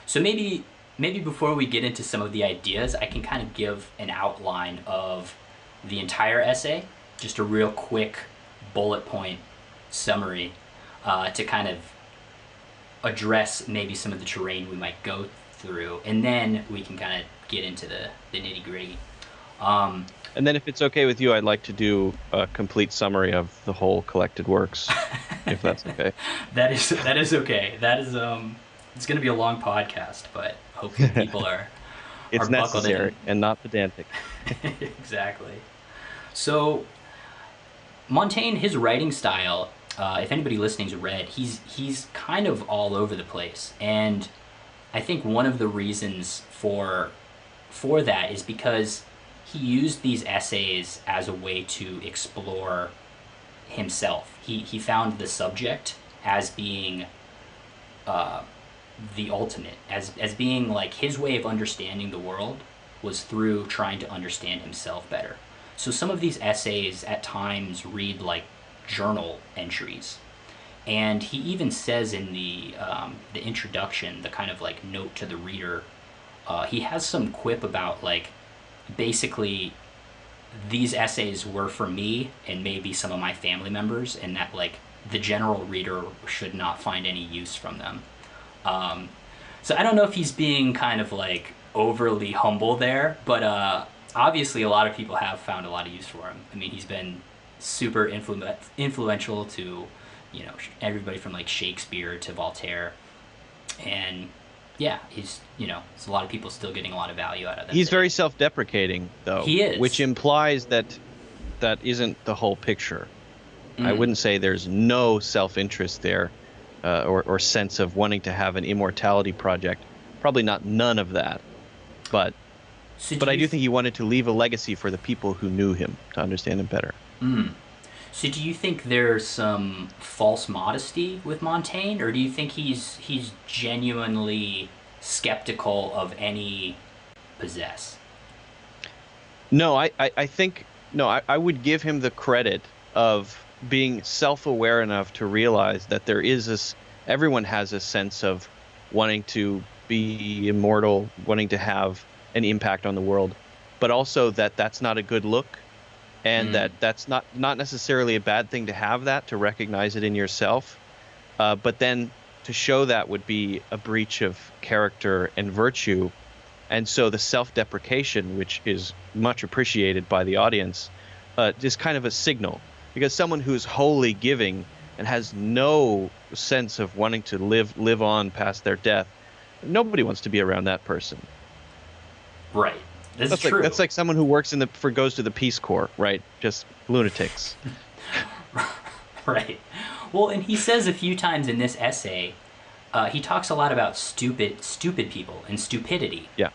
So maybe before we get into some of the ideas, I can kind of give an outline of the entire essay, just a real quick bullet point summary to kind of address maybe some of the terrain we might go through, and then we can kind of get into the nitty gritty. And then if it's okay with you, I'd like to do a complete summary of the whole collected works, if that's okay. That is okay. That is it's going to be a long podcast, but hopefully people are It's buckled in. necessary and not pedantic. Exactly. So Montaigne, his writing style, if anybody listening's read, he's kind of all over the place, and I think one of the reasons for that is because he used these essays as a way to explore himself. He found the subject as being the ultimate, as being like his way of understanding the world was through trying to understand himself better. So some of these essays at times read like journal entries, and he even says in the introduction, the kind of like note to the reader, he has some quip about like basically these essays were for me and maybe some of my family members, and that like the general reader should not find any use from them. So I don't know if he's being kind of like overly humble there, but obviously a lot of people have found a lot of use for him. I mean, he's been super influential to, you know, everybody from like Shakespeare to Voltaire, and yeah, he's, you know, there's a lot of people still getting a lot of value out of that. He's very self-deprecating, though. He is. Which implies that isn't the whole picture. I wouldn't say there's no self-interest there, or sense of wanting to have an immortality project. Probably not none of that. But I do think he wanted to leave a legacy for the people who knew him to understand him better. So do you think there's some false modesty with Montaigne, or do you think he's genuinely skeptical of any possess? No, I think, no, I would give him the credit of being self-aware enough to realize that there is this, everyone has a sense of wanting to be immortal, wanting to have an impact on the world, but also that that's not a good look, and that's not necessarily a bad thing to have that, to recognize it in yourself, but then to show that would be a breach of character and virtue. And so the self-deprecation, which is much appreciated by the audience, is kind of a signal, because someone who's wholly giving and has no sense of wanting to live on past their death, nobody wants to be around that person. Right. That's true. That's like someone who works goes to the Peace Corps, right? Just lunatics. Right. Well, and he says a few times in this essay, he talks a lot about stupid people and stupidity. Yeah.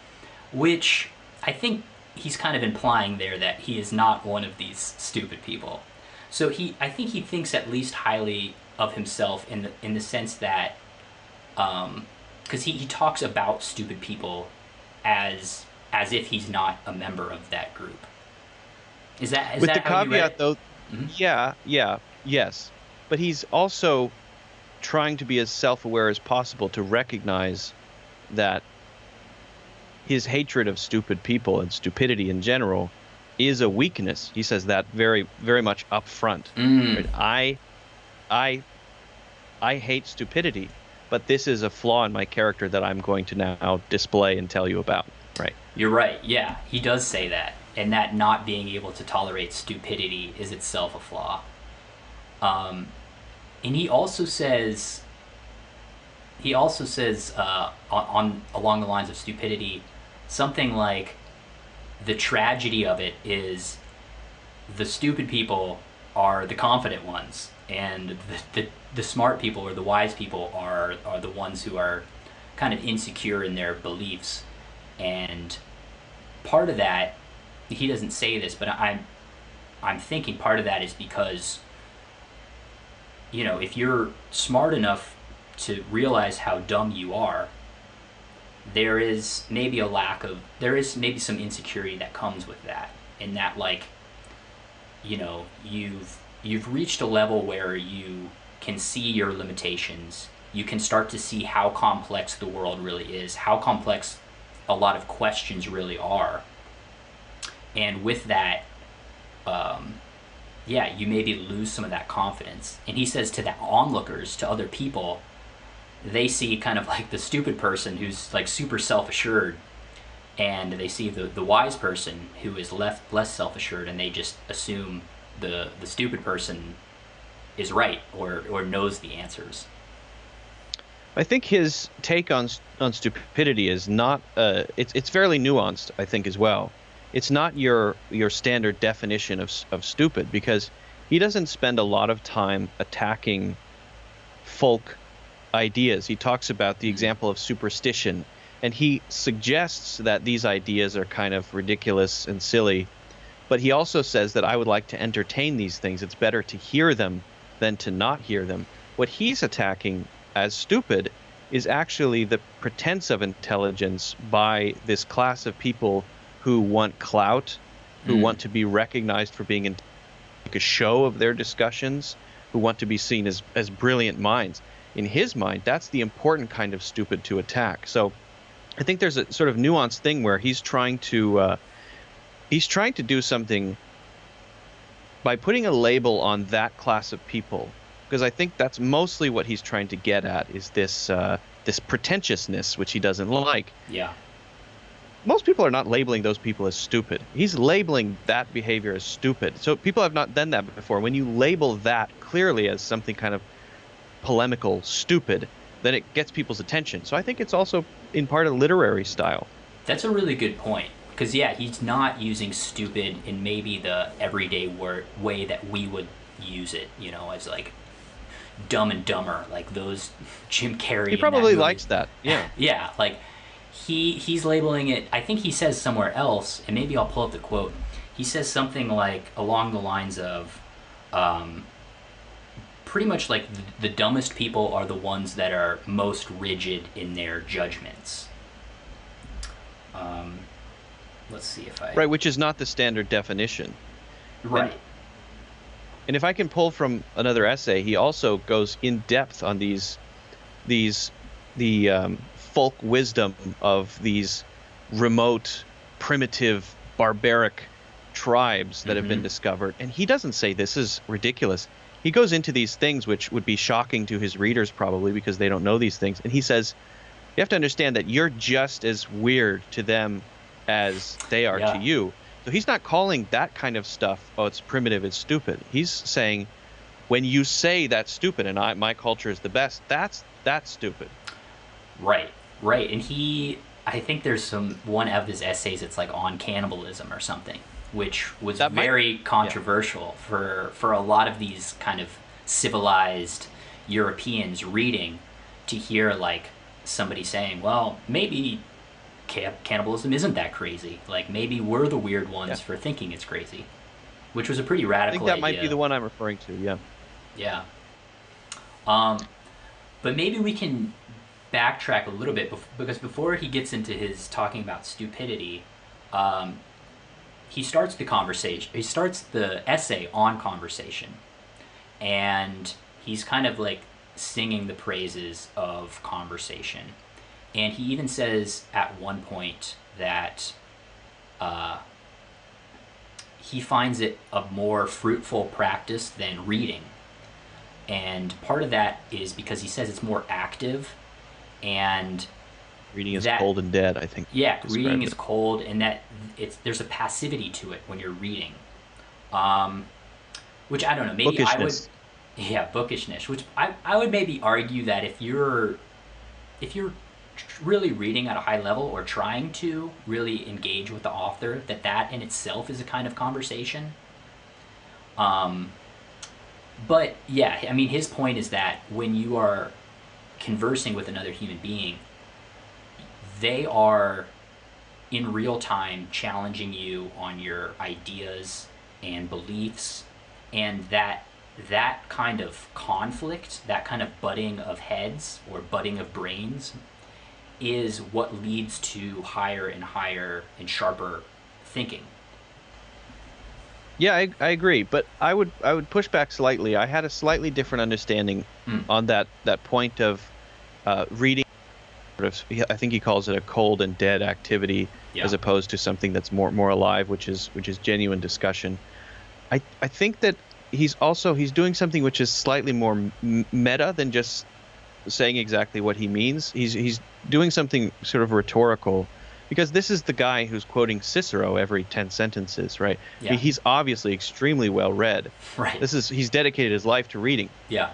Which I think he's kind of implying there that he is not one of these stupid people. So I think he thinks at least highly of himself in the sense that, because he talks about stupid people as if he's not a member of that group. Is that with the how you read caveat it? though? Mm-hmm. Yes, but he's also trying to be as self-aware as possible to recognize that his hatred of stupid people and stupidity in general is a weakness. He says that very, very much up front. Right? I hate stupidity, but this is a flaw in my character that I'm going to now display and tell you about. Right. You're right. Yeah, he does say that, and that not being able to tolerate stupidity is itself a flaw. And he also says on along the lines of stupidity, something like the tragedy of it is the stupid people are the confident ones, and the smart people or the wise people are the ones who are kind of insecure in their beliefs. And part of that, he doesn't say this, but I'm thinking part of that is because, you know, if you're smart enough to realize how dumb you are, there is maybe some insecurity that comes with that, and that, like, you know, you've reached a level where you can see your limitations you can start to see how complex the world really is, how complex a lot of questions really are. And with that, yeah, you maybe lose some of that confidence. And he says to the onlookers, to other people, they see kind of like the stupid person who's like super self-assured, and they see the wise person who is less self-assured, and they just assume the stupid person is right or knows the answers. I think his take on stupidity is not it's fairly nuanced, I think, as well. It's not your standard definition of stupid, because he doesn't spend a lot of time attacking folk ideas. He talks about the example of superstition, and he suggests that these ideas are kind of ridiculous and silly, but he also says that I would like to entertain these things. It's better to hear them than to not hear them. What he's attacking as stupid is actually the pretense of intelligence by this class of people who want clout, who want to be recognized for being in a show of their discussions, who want to be seen as brilliant minds. In his mind, that's the important kind of stupid to attack. So I think there's a sort of nuanced thing where he's trying to do something by putting a label on that class of people, because I think that's mostly what he's trying to get at, is this pretentiousness, which he doesn't like. Yeah. Most people are not labeling those people as stupid. He's labeling that behavior as stupid. So people have not done that before. When you label that clearly as something kind of polemical, stupid, then it gets people's attention. So I think it's also in part a literary style. That's a really good point. Because, yeah, he's not using stupid in maybe the everyday way that we would use it, you know, as like Dumb and Dumber, like those Jim Carrey. He probably likes that, yeah. Yeah, like he's labeling it. I think he says somewhere else, and maybe I'll pull up the quote. He says something like along the lines of, pretty much like the dumbest people are the ones that are most rigid in their judgments. Let's see if I... Right, which is not the standard definition. Right. And if I can pull from another essay, he also goes in depth on the folk wisdom of these remote, primitive, barbaric tribes that have been discovered. And he doesn't say this is ridiculous. He goes into these things which would be shocking to his readers probably because they don't know these things. And he says, you have to understand that you're just as weird to them as they are to you. So he's not calling that kind of stuff, oh, it's primitive, it's stupid. He's saying, when you say that's stupid and my culture is the best, that's stupid. Right. And I think there's one of his essays that's like on cannibalism or something, which was very controversial for a lot of these kind of civilized Europeans reading, to hear like somebody saying, well, maybe cannibalism isn't that crazy. Like, maybe we're the weird ones for thinking it's crazy, which was a pretty radical idea. I think that might be the one I'm referring to, yeah. Yeah. But maybe we can backtrack a little bit, because before he gets into his talking about stupidity, he starts the conversation. He starts the essay on conversation, and he's kind of like singing the praises of conversation. And he even says at one point that he finds it a more fruitful practice than reading. And part of that is because he says it's more active, and reading is cold and dead, I think. Yeah, reading is cold, and that there's a passivity to it when you're reading. Which I don't know, maybe bookishness. Bookishness, which I would maybe argue that if you're really reading at a high level or trying to really engage with the author, that in itself is a kind of conversation. But yeah, I mean, his point is that when you are conversing with another human being, they are in real time challenging you on your ideas and beliefs, and that kind of conflict, that kind of butting of heads or butting of brains, is what leads to higher and higher and sharper thinking. Yeah, I agree, but I would push back slightly. I had a slightly different understanding on that point of reading I think he calls it a cold and dead activity Yeah. as opposed to something that's more alive, which is genuine discussion. I think that he's doing something which is slightly more meta than just saying exactly what he means. He's doing something sort of rhetorical, because this is the guy who's quoting Cicero every 10 sentences, right? I Yeah. mean, he's obviously extremely well read. Right. He's dedicated his life to reading. Yeah.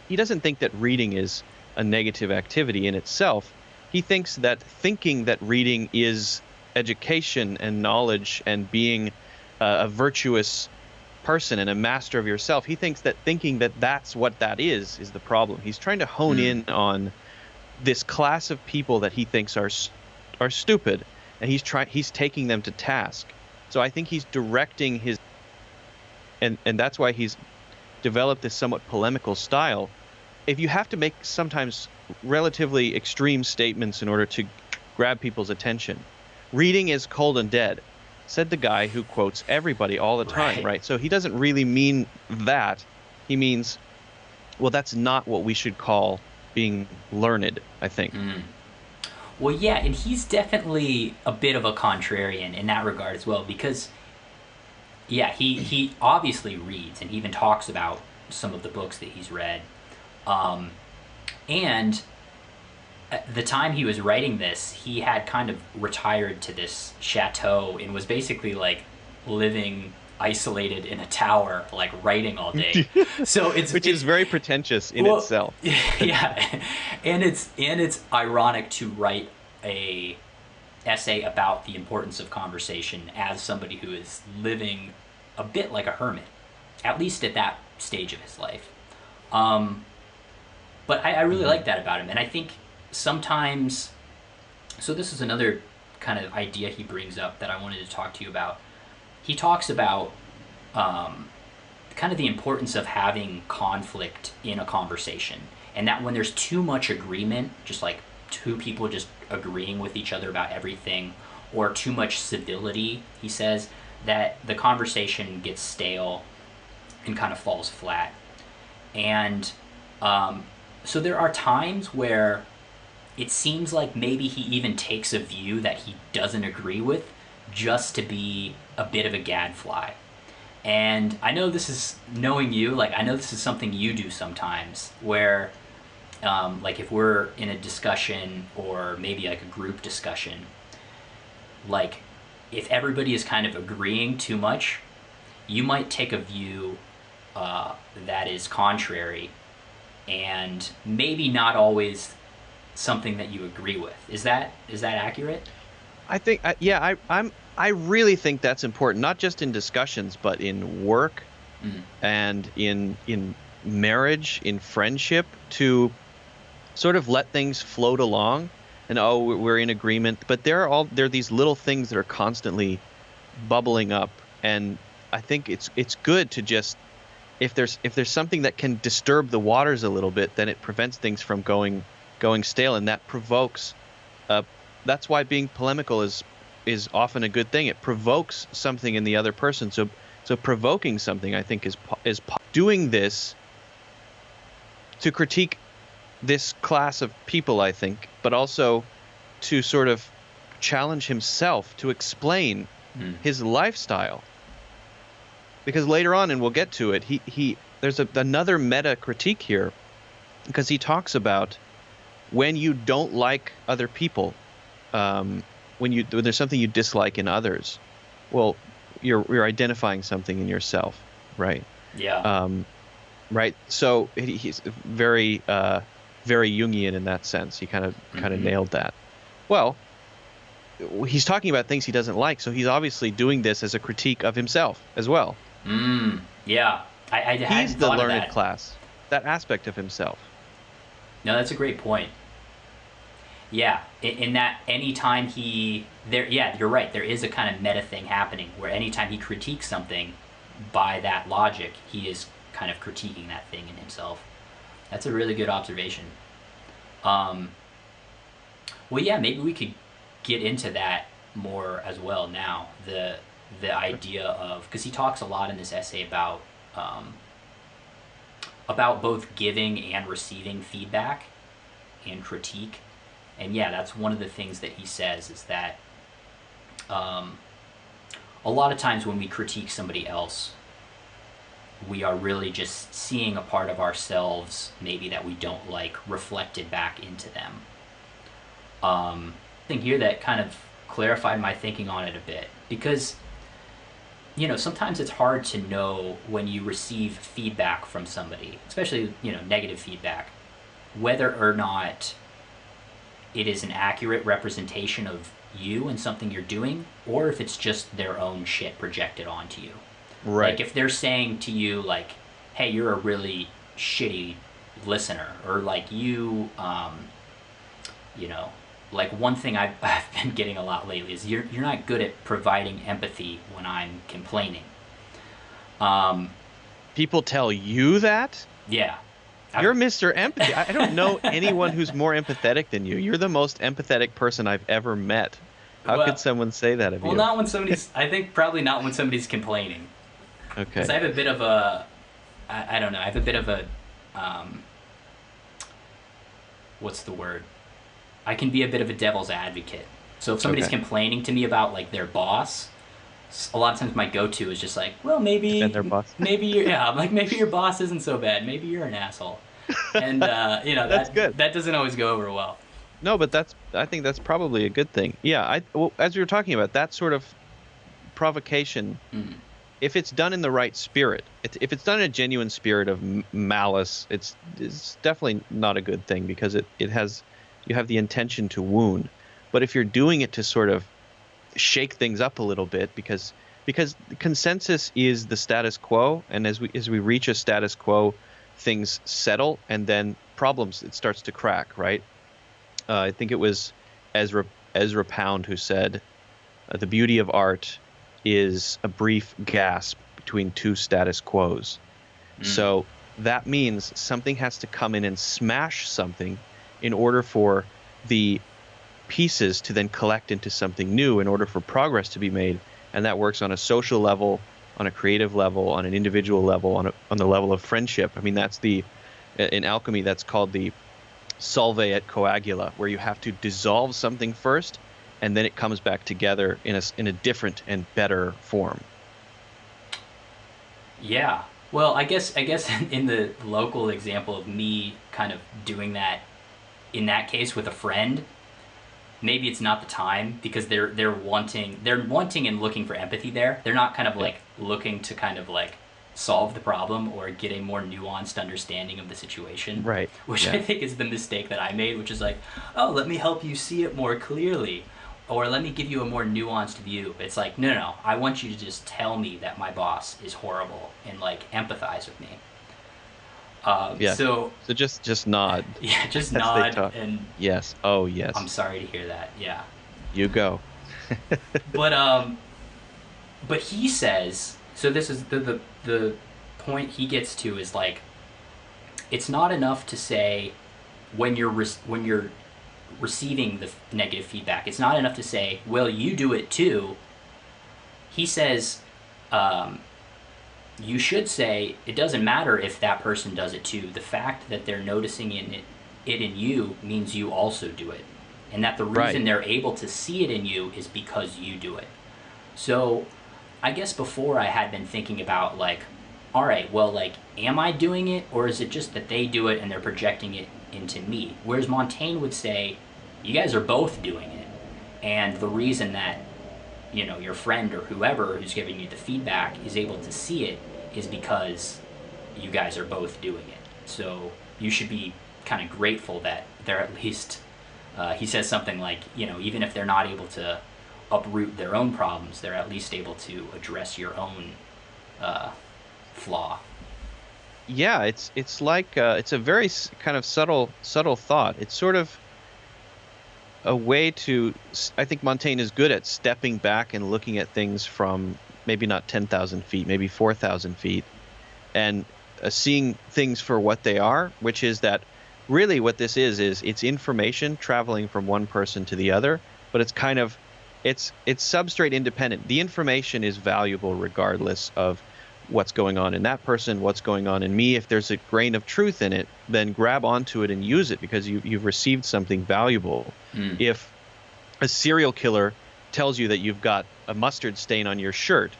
He doesn't think that reading is a negative activity in itself. He thinks that thinking that reading is education and knowledge and being a virtuous person and a master of yourself, he thinks that thinking that that's what that is the problem. He's trying to hone in on this class of people that he thinks are stupid, and he's taking them to task. So I think he's directing his and that's why he's developed this somewhat polemical style. If you have to make sometimes relatively extreme statements in order to grab people's attention, reading is cold and dead, said the guy who quotes everybody all the time, right? So he doesn't really mean that. He means, well, that's not what we should call being learned, I think. Well, yeah, and he's definitely a bit of a contrarian in that regard as well, because, yeah, he obviously reads and he even talks about some of the books that he's read. And at the time he was writing this, he had kind of retired to this chateau and was basically like living isolated in a tower, like writing all day. So which is very pretentious in itself. Yeah, and it's ironic to write a essay about the importance of conversation as somebody who is living a bit like a hermit, at least at that stage of his life. But I really like that about him, and I think sometimes, so this is another kind of idea he brings up that I wanted to talk to you about. He talks about kind of the importance of having conflict in a conversation, and that when there's too much agreement, just like two people just agreeing with each other about everything, or too much civility, he says, that the conversation gets stale and kind of falls flat. And so there are times where it seems like maybe he even takes a view that he doesn't agree with just to be a bit of a gadfly. And I know this is, knowing you, like I know this is something you do sometimes, where like if we're in a discussion or maybe like a group discussion, like if everybody is kind of agreeing too much, you might take a view that is contrary and maybe not always something that you agree with. Is that accurate? I think, yeah, I really think that's important, not just in discussions, but in work and in marriage, in friendship, to sort of let things float along and, oh, we're in agreement. But there are these little things that are constantly bubbling up, and I think it's good to just, if there's something that can disturb the waters a little bit, then it prevents things from going stale, and that provokes. That's why being polemical is often a good thing. It provokes something in the other person. So provoking something, I think, is doing this to critique this class of people, I think, but also to sort of challenge himself to explain his lifestyle. Because later on, and we'll get to it, there's another meta critique here, because he talks about when you don't like other people, when there's something you dislike in others, well, you're identifying something in yourself, right? Yeah. Right. So he's very very Jungian in that sense. He kind of nailed that. Well, he's talking about things he doesn't like, so he's obviously doing this as a critique of himself as well. Yeah. He's the learned class, that aspect of himself. No, that's a great point. Yeah, in that anytime you're right, there is a kind of meta thing happening where anytime he critiques something, by that logic, he is kind of critiquing that thing in himself. That's a really good observation. Well, yeah, maybe we could get into that more as well now. The idea of, because he talks a lot in this essay about both giving and receiving feedback, and critique. And yeah, that's one of the things that he says is that a lot of times when we critique somebody else, we are really just seeing a part of ourselves maybe that we don't like reflected back into them. I think here that kind of clarified my thinking on it a bit, because sometimes it's hard to know when you receive feedback from somebody, especially negative feedback, whether or not it is an accurate representation of you and something you're doing, or if it's just their own shit projected onto you. Right. Like if they're saying to you like, hey, you're a really shitty listener, or like like one thing I've been getting a lot lately is you're not good at providing empathy when I'm complaining. People tell you that? Yeah. You're Mr. Empathy. I don't know anyone who's more empathetic than you. You're the most empathetic person I've ever met. How could someone say that of you? Well, not when somebody's... I think probably not when somebody's complaining. Okay. Because I have a bit of a... I don't know. I have a bit of a... what's the word? I can be a bit of a devil's advocate. So if somebody's complaining to me about like their boss, a lot of times my go-to is just like, well, maybe their boss. maybe I'm like, maybe your boss isn't so bad. Maybe you're an asshole. And that's good. That doesn't always go over well. No, but I think that's probably a good thing. Yeah, as we were talking about, that sort of provocation, if it's done in the right spirit, if it's done in a genuine spirit of malice, it's definitely not a good thing, because you have the intention to wound. But if you're doing it to sort of shake things up a little bit, because consensus is the status quo, and as we reach a status quo, things settle, and then it starts to crack, right? I think it was Ezra Pound who said, the beauty of art is a brief gasp between two status quos. So that means something has to come in and smash something in order for the pieces to then collect into something new, in order for progress to be made. And that works on a social level, on a creative level, on an individual level, on the level of friendship. I mean, in alchemy, that's called the solve et coagula, where you have to dissolve something first, and then it comes back together in a different and better form. Yeah. Well, I guess in the local example of me kind of doing that, in that case with a friend, maybe it's not the time, because they're wanting and looking for empathy there. They're not kind of like looking to kind of like solve the problem or get a more nuanced understanding of the situation. Right. Which I think is the mistake that I made, which is like, oh, let me help you see it more clearly, or let me give you a more nuanced view. It's like, no, I want you to just tell me that my boss is horrible and like empathize with me. So just nod. Yeah, just nod and yes. Oh yes. I'm sorry to hear that. Yeah. You go. But he says, so this is the point he gets to is like, it's not enough to say when you're receiving the negative feedback, it's not enough to say, well, you do it too. He says, you should say, it doesn't matter if that person does it too. The fact that they're noticing it in you means you also do it. And that the reason they're able to see it in you is because you do it. So I guess before I had been thinking about like, all right, well, like, am I doing it, or is it just that they do it and they're projecting it into me? Whereas Montaigne would say, you guys are both doing it. And the reason that, your friend or whoever who's giving you the feedback is able to see it is because you guys are both doing it. So you should be kind of grateful that they're at least, he says something like, even if they're not able to uproot their own problems, they're at least able to address your own flaw. Yeah, it's like it's a very kind of subtle thought. It's sort of a way to, I think Montaigne is good at stepping back and looking at things from maybe not 10,000 feet, maybe 4,000 feet, and seeing things for what they are, which is that really what this is it's information traveling from one person to the other, but it's kind of, it's substrate independent. The information is valuable regardless of what's going on in that person, what's going on in me. If there's a grain of truth in it, then grab onto it and use it because you've received something valuable. If a serial killer tells you that you've got a mustard stain on your shirt,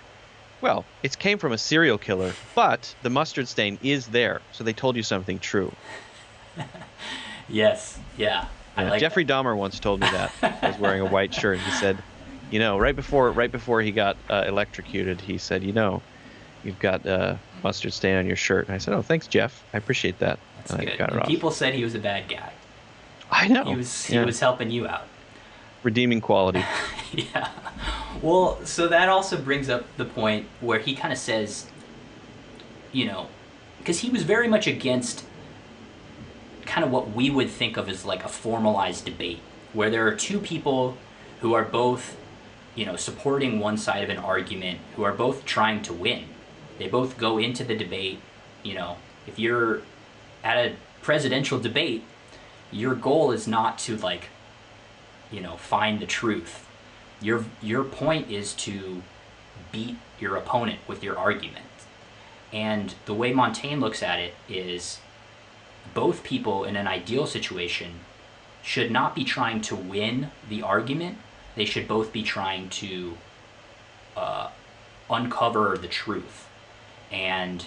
well, it came from a serial killer, but the mustard stain is there, so they told you something true. Yes, yeah. I like Jeffrey that. Dahmer once told me that. I was wearing a white shirt. He said, right before he got electrocuted, he said, you've got a mustard stain on your shirt. And I said, oh, thanks, Jeff. I appreciate that. That's And I good. got it And off. people said he was a bad guy. I know. He was helping you out. Redeeming quality. Yeah. Well, so that also brings up the point where he kind of says, because he was very much against kind of what we would think of as like a formalized debate, where there are two people who are both, supporting one side of an argument, who are both trying to win. They both go into the debate, if you're at a presidential debate, your goal is not to find the truth. Your point is to beat your opponent with your argument. And the way Montaigne looks at it is both people in an ideal situation should not be trying to win the argument. They should both be trying to uncover the truth. And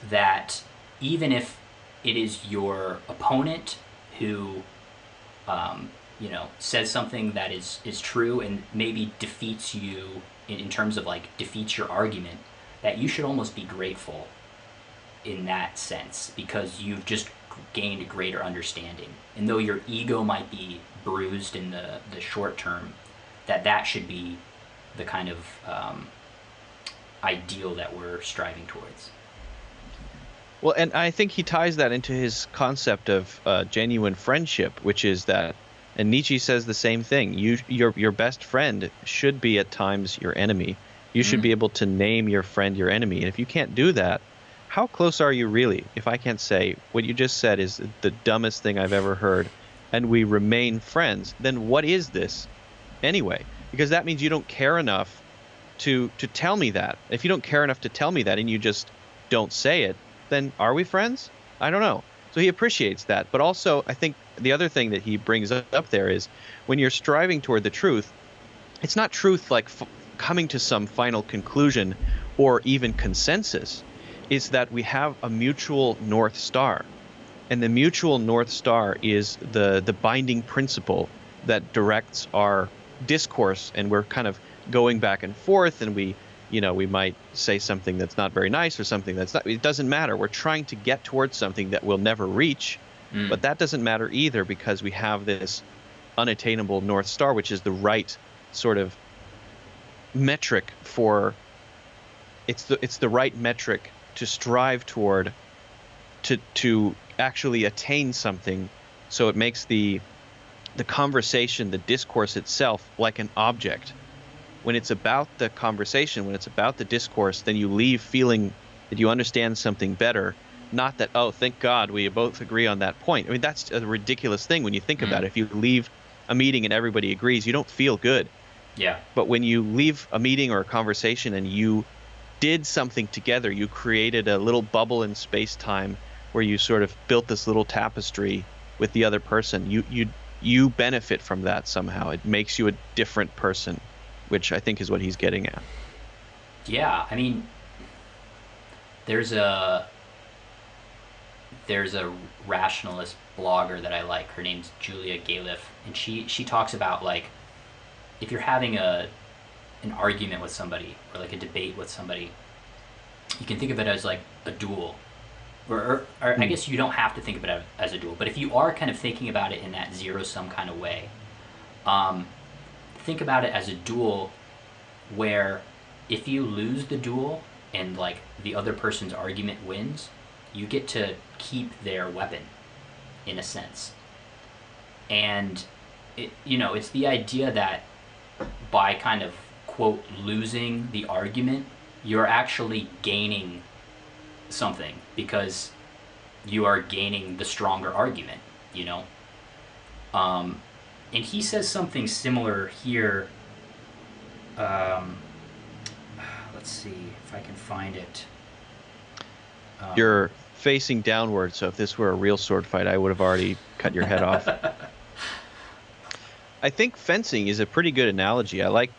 that even if it is your opponent who says something that is true and maybe defeats you in terms of defeats your argument, that you should almost be grateful in that sense because you've just gained a greater understanding. And though your ego might be bruised in the short term, that should be the kind of ideal that we're striving towards. Well, and I think he ties that into his concept of genuine friendship, which is that, and Nietzsche says the same thing. Your best friend should be at times your enemy. You should be able to name your friend your enemy. And if you can't do that, how close are you really? If I can't say what you just said is the dumbest thing I've ever heard, and we remain friends, then what is this anyway? Because that means you don't care enough to tell me that. If you don't care enough to tell me that and you just don't say it, then are we friends? I don't know. So he appreciates that. But also, I think the other thing that he brings up there is when you're striving toward the truth, it's not truth like coming to some final conclusion or even consensus. It's that we have a mutual North Star. And the mutual North Star is the binding principle that directs our discourse. And we're kind of going back and forth, and we might say something that's not very nice or something that's not, it doesn't matter. We're trying to get towards something that we'll never reach, but that doesn't matter either because we have this unattainable North Star, which is the right sort of metric for, it's the right metric to strive toward to actually attain something. So it makes the conversation, the discourse itself, like an object. When it's about the conversation, when it's about the discourse, then you leave feeling that you understand something better. Not that, oh, thank God we both agree on that point. I mean, that's a ridiculous thing when you think about it. If you leave a meeting and everybody agrees, you don't feel good. Yeah. But when you leave a meeting or a conversation and you did something together, you created a little bubble in space-time where you sort of built this little tapestry with the other person. You benefit from that somehow. It makes you a different person, which I think is what he's getting at. Yeah, I mean, there's a rationalist blogger that I like. Her name's Julia Galef, and she talks about if you're having an argument with somebody or a debate with somebody, you can think of it as a duel. Or I guess you don't have to think about it as a duel, but if you are kind of thinking about it in that zero-sum kind of way, think about it as a duel where if you lose the duel and the other person's argument wins, you get to keep their weapon in a sense. And it's the idea that by kind of quote losing the argument, you're actually gaining something because you are gaining the stronger argument, and he says something similar here. Let let's see if I can find it. You're facing downward, so if this were a real sword fight, I would have already cut your head off. I think fencing is a pretty good analogy. I like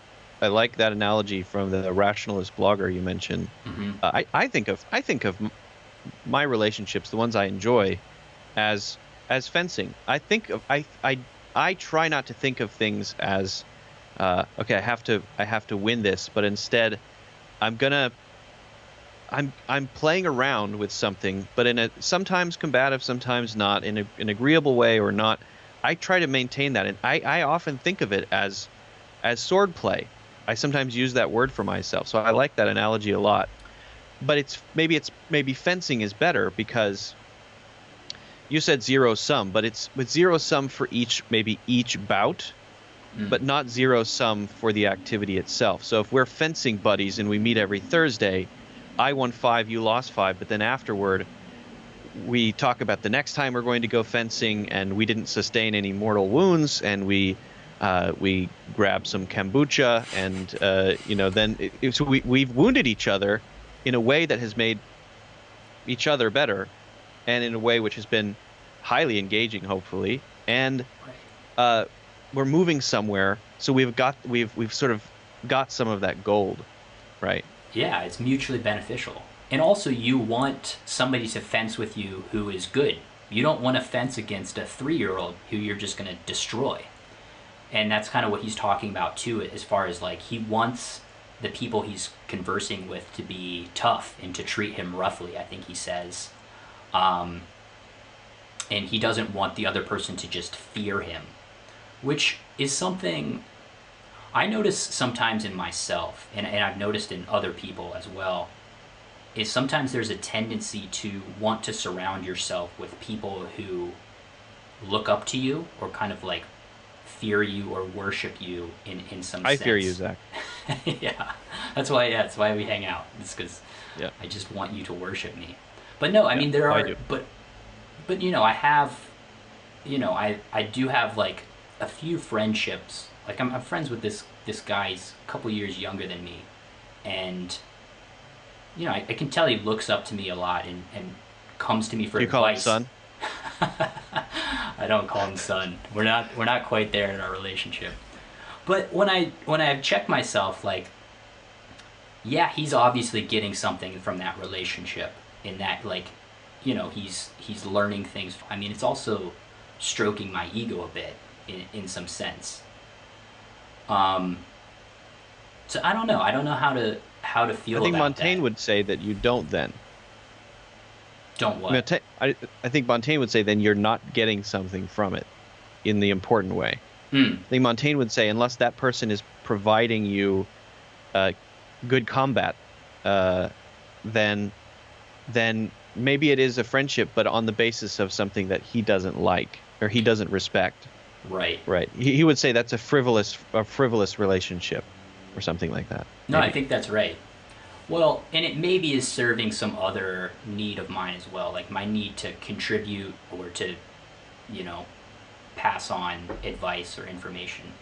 that analogy from the rationalist blogger you mentioned. Mm-hmm. I think of my relationships, the ones I enjoy, as fencing. I try not to think of things as okay, I have to win this, but instead I'm playing around with something, but in a sometimes combative, sometimes not, in an agreeable way or not. I try to maintain that, and I often think of it as sword play. I sometimes use that word for myself, so I like that analogy a lot. But maybe fencing is better because you said zero sum, but it's with zero sum for each bout, but not zero sum for the activity itself. So if we're fencing buddies and we meet every Thursday, I won 5, you lost 5, but then afterward we talk about the next time we're going to go fencing, and we didn't sustain any mortal wounds, and we grab some kombucha, and so we've wounded each other in a way that has made each other better, and in a way which has been highly engaging, hopefully, and we're moving somewhere, so we've sort of got some of that gold, right? Yeah, it's mutually beneficial. And also, you want somebody to fence with you who is good. You don't want to fence against a 3-year-old who you're just going to destroy. And that's kind of what he's talking about too, as far as like he wants the people he's conversing with to be tough and to treat him roughly, I think he says. And he doesn't want the other person to just fear him, which is something I notice sometimes in myself, and I've noticed in other people as well, is sometimes there's a tendency to want to surround yourself with people who look up to you or kind of like fear you or worship you in some sense. I fear you, Zach. Yeah, that's why we hang out. It's because I just want you to worship me. But no, I mean there are, but I have, I do have like a few friendships. Like I'm friends with this guy. He's a couple years younger than me, and I can tell he looks up to me a lot and comes to me for advice. You call him son? I don't call him son. We're not quite there in our relationship. But when I check myself, like, yeah, he's obviously getting something from that relationship. In that, like, he's learning things. I mean, it's also stroking my ego a bit in some sense. So I don't know. I don't know how to feel. I think about Montaigne that. would say that you don't then. Don't what? I think Montaigne would say then you're not getting something from it in the important way. I think Montaigne would say unless that person is providing you good combat, then maybe it is a friendship, but on the basis of something that he doesn't like or he doesn't respect. Right. Right. He would say that's a frivolous relationship or something like that. No, maybe. I think that's right. Well, and it maybe is serving some other need of mine as well, like my need to contribute or to, pass on advice or information.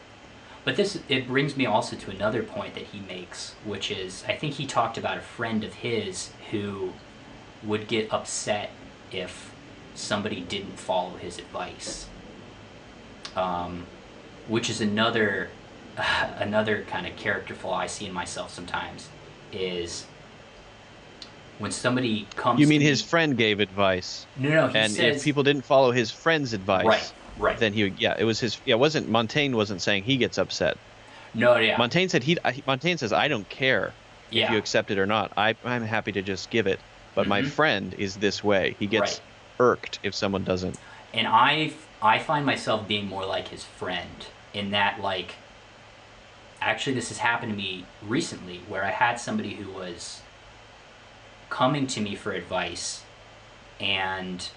But it brings me also to another point that he makes, which is, I think he talked about a friend of his who would get upset if somebody didn't follow his advice. Which is another kind of character flaw I see in myself sometimes, is when somebody comes. You mean his friend gave advice? No, he and says, if people didn't follow his friend's advice, right, then it was his. Yeah, Montaigne wasn't saying he gets upset. No, yeah. Montaigne said Montaigne says I don't care if you accept it or not. I'm happy to just give it. But my friend is this way. He gets irked if someone doesn't. And I find myself being more like his friend in that, like, actually this has happened to me recently where I had somebody who was coming to me for advice and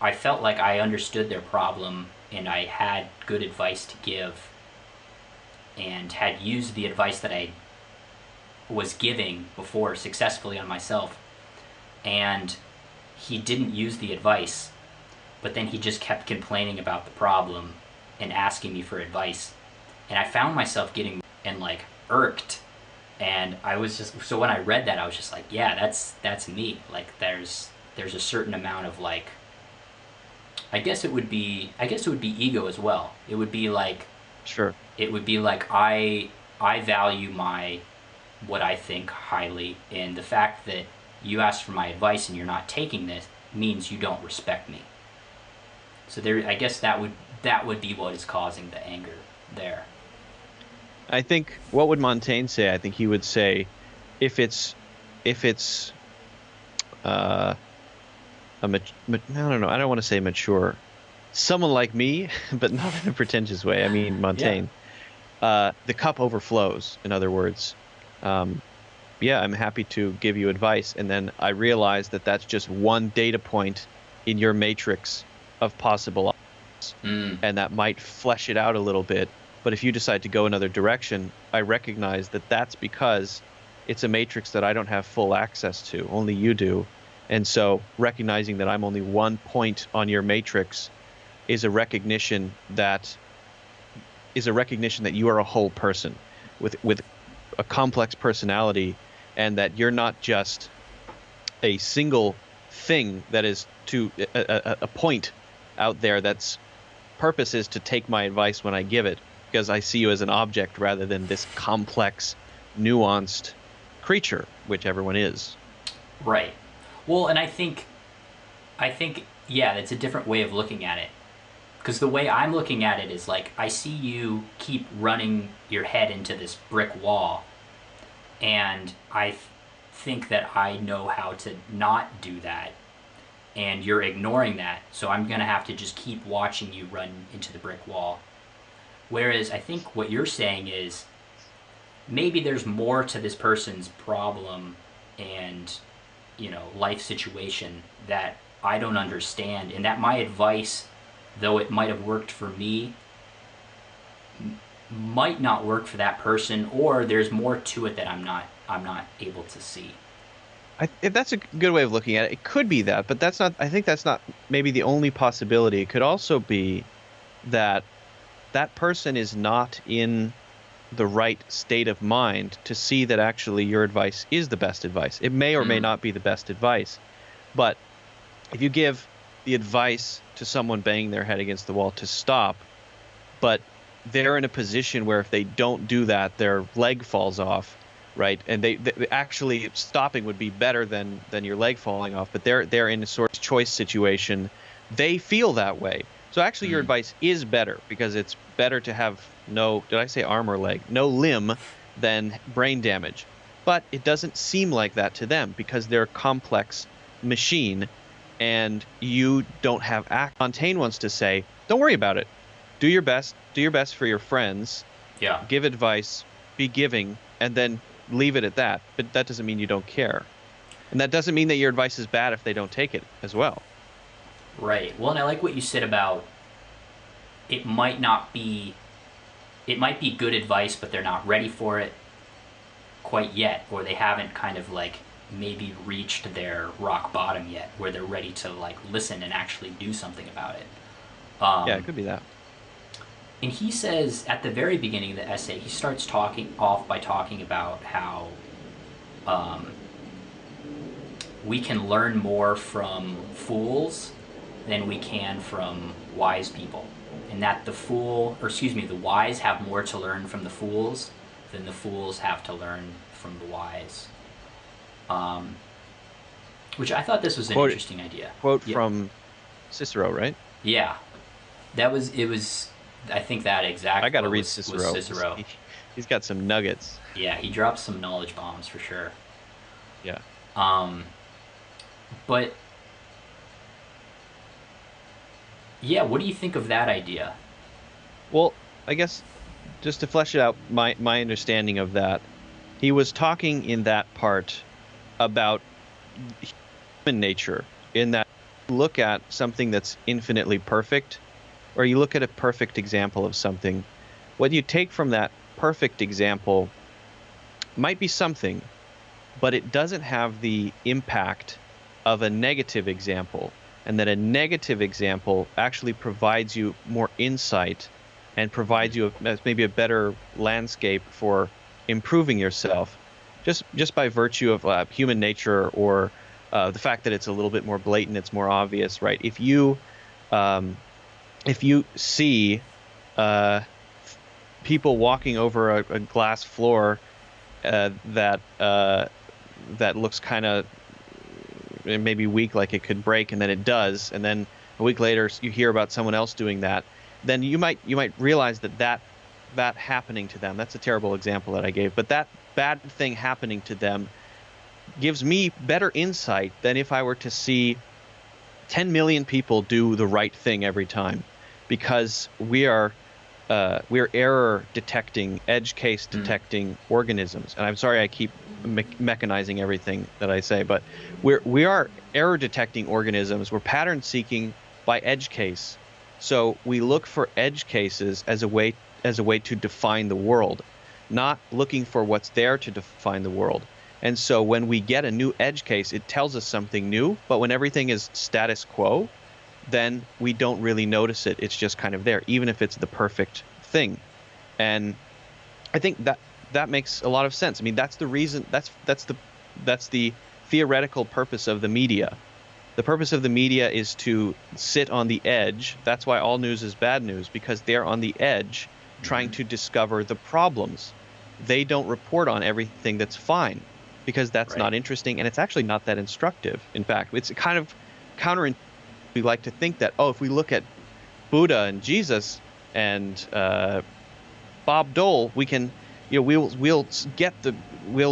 I felt like I understood their problem and I had good advice to give and had used the advice that I was giving before successfully on myself, and he didn't use the advice, but then he just kept complaining about the problem and asking me for advice, and I found myself getting like irked And I was just, so when I read that, I was just like, yeah, that's me. Like there's a certain amount of like, I guess it would be ego as well. It would be like, Sure. I value my, what I think highly, and the fact that you asked for my advice and you're not taking this means you don't respect me. So there, I guess that would be what is causing the anger there. I think what would Montaigne say? I think he would say, if it's I don't know. I don't want to say mature. Someone like me, but not in a pretentious way. I mean Montaigne. The cup overflows. In other words, yeah, I'm happy to give you advice, and then I realize that that's just one data point in your matrix of possible options, and that might flesh it out a little bit. But if you decide to go another direction, I recognize that that's because it's a matrix that I don't have full access to. Only you do. And so recognizing that I'm only one point on your matrix is a recognition that you are a whole person with a complex personality, and that you're not just a single thing that is to a point out there that's purpose is to take my advice when I give it, because I see you as an object rather than this complex, nuanced creature, which everyone is. Right. Well, and I think, yeah, that's a different way of looking at it. Because the way I'm looking at it is like, I see you keep running your head into this brick wall, and I think that I know how to not do that, and you're ignoring that, so I'm going to have to just keep watching you run into the brick wall. Whereas I think what you're saying is, maybe there's more to this person's problem and, you know, life situation that I don't understand, and that my advice, though it might have worked for me, might not work for that person, or there's more to it that I'm not able to see. If that's a good way of looking at it, it could be that, but that's not. I think that's not maybe the only possibility. It could also be that that person is not in the right state of mind to see that actually your advice is the best advice. It may or may not be the best advice, but if you give the advice to someone banging their head against the wall to stop, but they're in a position where if they don't do that, their leg falls off, right? And they actually stopping would be better than your leg falling off, but they're in a sort of choice situation. They feel that way. So actually your advice is better, because it's better to have no, did I say arm or leg? No limb than brain damage. But it doesn't seem like that to them because they're a complex machine and you don't have act. Montaigne wants to say, don't worry about it. Do your best for your friends. Yeah. Give advice, be giving, and then leave it at that. But that doesn't mean you don't care. And that doesn't mean that your advice is bad if they don't take it as well. Right. Well, and I like what you said about it might be good advice, but they're not ready for it quite yet, or they haven't kind of like maybe reached their rock bottom yet, where they're ready to like listen and actually do something about it. Yeah, it could be that. And he says at the very beginning of the essay, he starts talking about how we can learn more from fools than we can from wise people. And that the wise have more to learn from the fools than the fools have to learn from the wise. Which I thought this was an interesting idea. Quote from Cicero, right? Yeah. I think that exact I got to read was Cicero. Cicero. He's got some nuggets. Yeah, he drops some knowledge bombs for sure. Yeah. But yeah, what do you think of that idea? Well, I guess just to flesh it out, my understanding of that, he was talking in that part about human nature, in that you look at something that's infinitely perfect, or you look at a perfect example of something. What you take from that perfect example might be something, but it doesn't have the impact of a negative example, and that a negative example actually provides you more insight and provides you maybe a better landscape for improving yourself. just by virtue of human nature, or the fact that it's a little bit more blatant, it's more obvious, right? Um, if you see uh, people walking over a glass floor that looks kind of maybe weak, like it could break, and then it does, and then a week later you hear about someone else doing that, then you might realize that happening to them, that's a terrible example that I gave, but that bad thing happening to them gives me better insight than if I were to see 10 million people do the right thing every time, because we're error detecting, edge case detecting organisms. And I'm sorry I keep mechanizing everything that I say, but we are error detecting organisms. We're pattern seeking by edge case. So we look for edge cases as a way to define the world, not looking for what's there to define the world. And so when we get a new edge case, it tells us something new, but when everything is status quo, then we don't really notice it. It's just kind of there, even if it's the perfect thing. And I think that makes a lot of sense. I mean, that's the reason, that's the theoretical purpose of the media. The purpose of the media is to sit on the edge. That's why all news is bad news, because they're on the edge trying to discover the problems. They don't report on everything that's fine, because that's not interesting, and it's actually not that instructive. In fact, it's kind of counterintuitive. We like to think that, if we look at Buddha and Jesus and Bob Dole, we can, we'll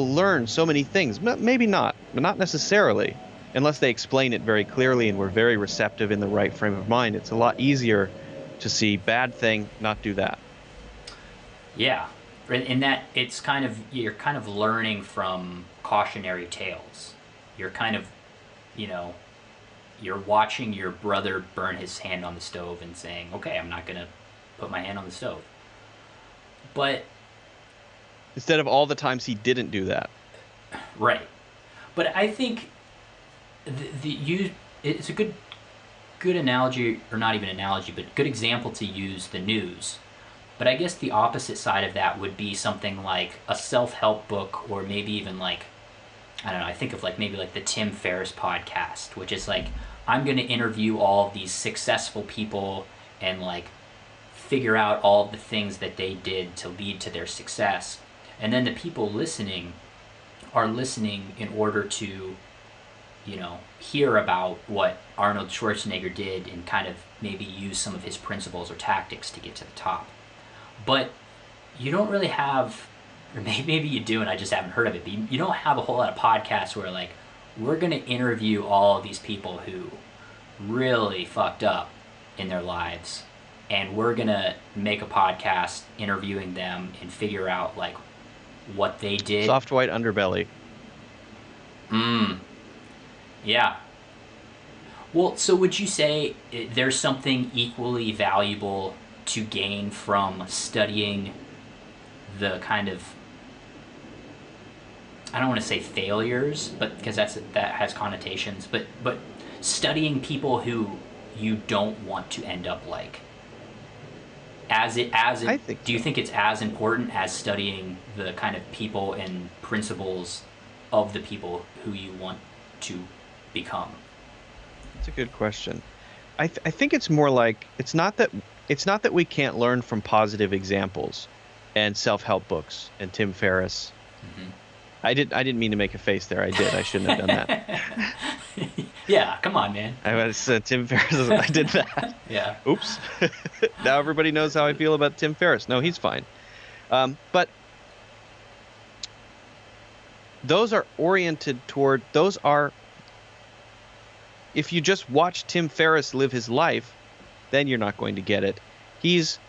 learn so many things. Maybe not, but not necessarily, unless they explain it very clearly and we're very receptive in the right frame of mind. It's a lot easier to see bad thing, not do that. Yeah, in that you're kind of learning from cautionary tales. You're kind of, you're watching your brother burn his hand on the stove and saying, okay, I'm not going to put my hand on the stove. But instead of all the times he didn't do that. Right. But I think it's a good analogy, or not even analogy, but good example to use the news. But I guess the opposite side of that would be something like a self-help book, or maybe even like, I don't know, I think of maybe the Tim Ferriss podcast, which is I'm going to interview all of these successful people and figure out all of the things that they did to lead to their success. And then the people listening are listening in order to, hear about what Arnold Schwarzenegger did and kind of maybe use some of his principles or tactics to get to the top. But you don't really have, or maybe you do and I just haven't heard of it, but you don't have a whole lot of podcasts where we're going to interview all of these people who really fucked up in their lives, and we're going to make a podcast interviewing them and figure out what they did. Soft white underbelly. Yeah. Well, so would you say there's something equally valuable to gain from studying the kind of, I don't want to say failures, but because that has connotations, but studying people who you don't want to end up like? Do you think it's as important as studying the kind of people and principles of the people who you want to become? That's a good question. I think it's more like, it's not that we can't learn from positive examples and self-help books and Tim Ferriss. Mm-hmm. I didn't mean to make a face there. I did. I shouldn't have done that. Yeah, come on, man. I was Tim Ferriss. I did that. Yeah. Oops. Now everybody knows how I feel about Tim Ferriss. No, he's fine. But those are oriented toward, if you just watch Tim Ferriss live his life, then you're not going to get it. He's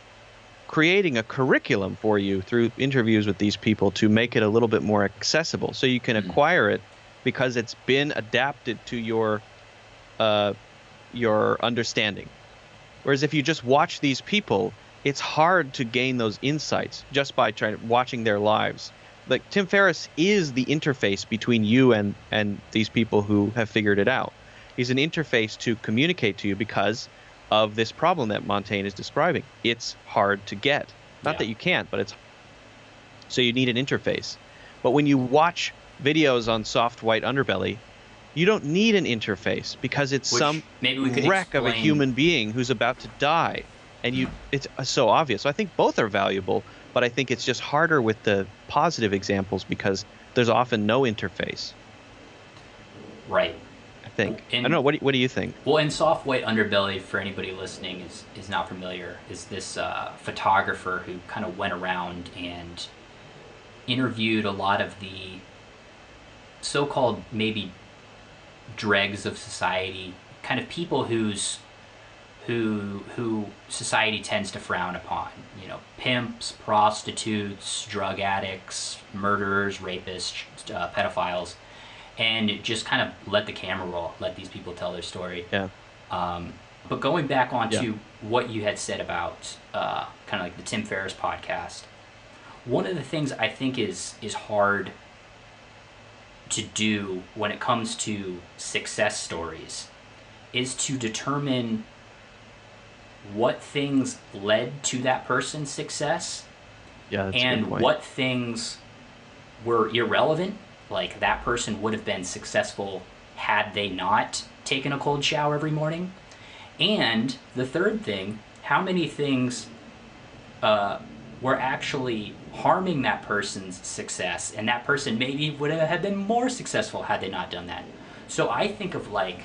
creating a curriculum for you through interviews with these people to make it a little bit more accessible, so you can acquire it because it's been adapted to your understanding. Whereas if you just watch these people, it's hard to gain those insights just by watching their lives. Like, Tim Ferriss is the interface between you and these people who have figured it out. He's an interface to communicate to you because of this problem that Montaigne is describing. It's hard to get. Not that you can't, but so you need an interface. But when you watch videos on soft white underbelly, you don't need an interface because it's Which some maybe we could wreck of a explain. human being who's about to die. And it's so obvious. So I think both are valuable, but I think it's just harder with the positive examples because there's often no interface. Right. I think. I don't In know. What do you think? Well, in soft white underbelly, for anybody listening is not familiar, is this photographer who kind of went around and interviewed a lot of the so-called maybe dregs of society, kind of people who society tends to frown upon. You know, pimps, prostitutes, drug addicts, murderers, rapists, pedophiles, and just kind of let the camera roll, let these people tell their story. Yeah. But going back Yeah. onto what you had said about kind of like the Tim Ferriss podcast, one of the things I think is hard to do when it comes to success stories is to determine what things led to that person's success Yeah, that's a good and point. what things were irrelevant. Like that person would have been successful had they not taken a cold shower every morning. And the third thing, how many things were actually harming that person's success, and that person maybe would have been more successful had they not done that. So I think of like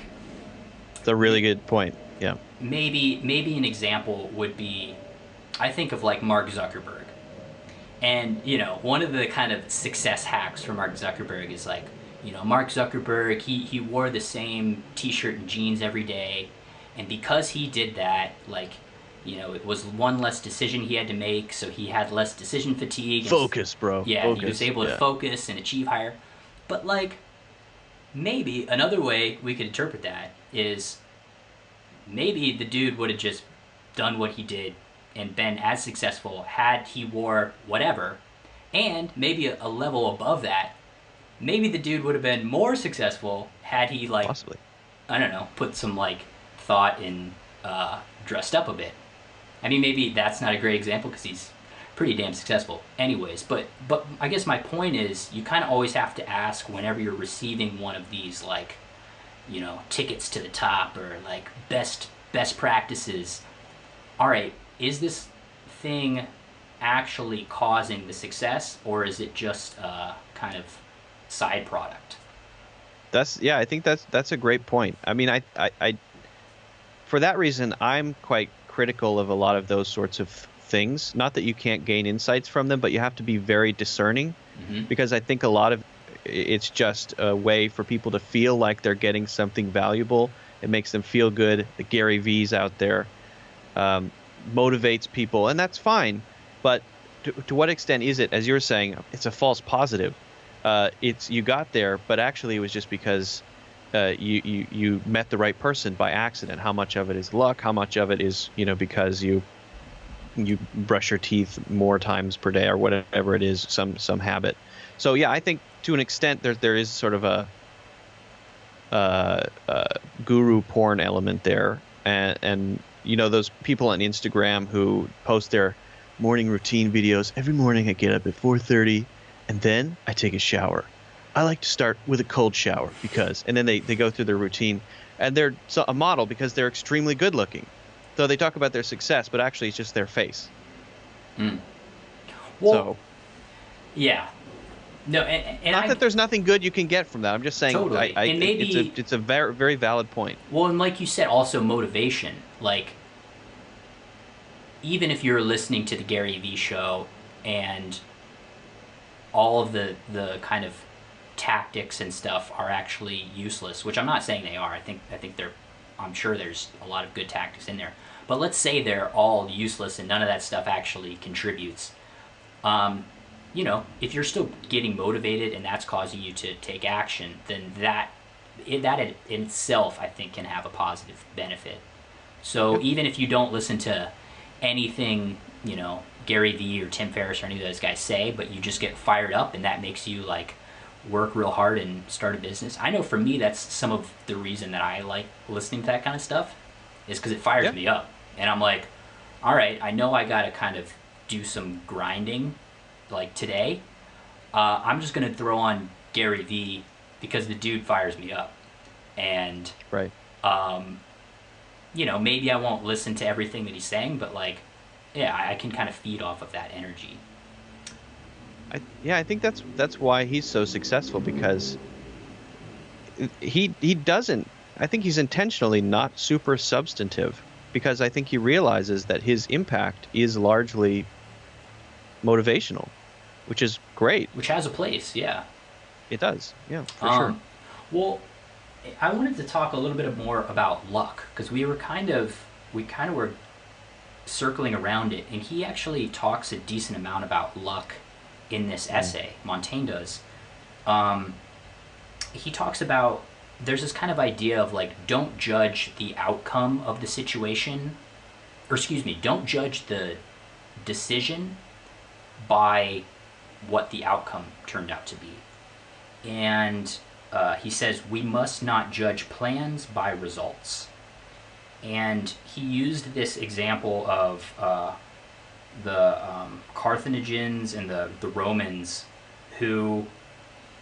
It's a really good point. Yeah. maybe an example would be, I think of like Mark Zuckerberg. And, you know, one of the kind of success hacks for Mark Zuckerberg is like, you know, Mark Zuckerberg, he wore the same t-shirt and jeans every day. And because he did that, like, you know, it was one less decision he had to make, so he had less decision fatigue. Focus, bro. Yeah, Focus. he was able to focus and achieve higher. But, like, maybe another way we could interpret that is maybe the dude would have just done what he did and been as successful had he wore whatever, and maybe a level above that, maybe the dude would have been more successful had he, like, Possibly. I don't know, put some like thought in dressed up a bit. I mean, maybe that's not a great example because he's pretty damn successful anyways, but I guess my point is you kind of always have to ask whenever you're receiving one of these, like, you know, tickets to the top or like best practices. All right, is this thing actually causing the success, or is it just a kind of side product? I think that's a great point. I mean, I for that reason, I'm quite critical of a lot of those sorts of things. Not that you can't gain insights from them, but you have to be very discerning, because I think a lot of it's just a way for people to feel like they're getting something valuable. It makes them feel good. The Gary V's out there motivates people, and that's fine. But to what extent is it, as you're saying, it's a false positive? It's you got there, but actually it was just because you met the right person by accident. How much of it is luck? How much of it is, you know, because you brush your teeth more times per day or whatever it is, some habit. So yeah, I think to an extent there is sort of a guru porn element there, and you know, those people on Instagram who post their morning routine videos. Every morning I get up at 4:30 and then I take a shower. I like to start with a cold shower because, and then they go through their routine, and they're a model because they're extremely good looking. So they talk about their success, but actually it's just their face. Well, So yeah. No, and not that there's nothing good you can get from that. I'm just saying, Totally. And maybe it's a very, very valid point. Well, and like you said, also motivation. Like, even if you're listening to the Gary Vee show and all of the kind of tactics and stuff are actually useless, which I'm not saying they are. I think I'm sure there's a lot of good tactics in there. But let's say they're all useless and none of that stuff actually contributes. You know, if you're still getting motivated and that's causing you to take action, then that in itself, I think, can have a positive benefit. So even if you don't listen to anything, you know, Gary Vee or Tim Ferriss or any of those guys say, but you just get fired up and that makes you, like, work real hard and start a business. I know for me that's some of the reason that I like listening to that kind of stuff, is because it fires me up. And I'm like, all right, I know I got to kind of do some grinding, like, today, I'm just gonna throw on Gary Vee because the dude fires me up, and Right. maybe I won't listen to everything that he's saying, but like, yeah, I can kind of feed off of that energy. I think that's why he's so successful, because he doesn't. I think he's intentionally not super substantive, because I think he realizes that his impact is largely motivational, which is great. Which has a place, yeah. It does, yeah, for sure. Um, well, I wanted to talk a little bit more about luck because we kind of were circling around it, and he actually talks a decent amount about luck in this essay. Montaigne does. Um, he talks about there's this kind of idea of like don't judge the outcome of the situation, or excuse me, don't judge the decision by what the outcome turned out to be. And he says we must not judge plans by results. And he used this example of the Carthaginians and the Romans, who,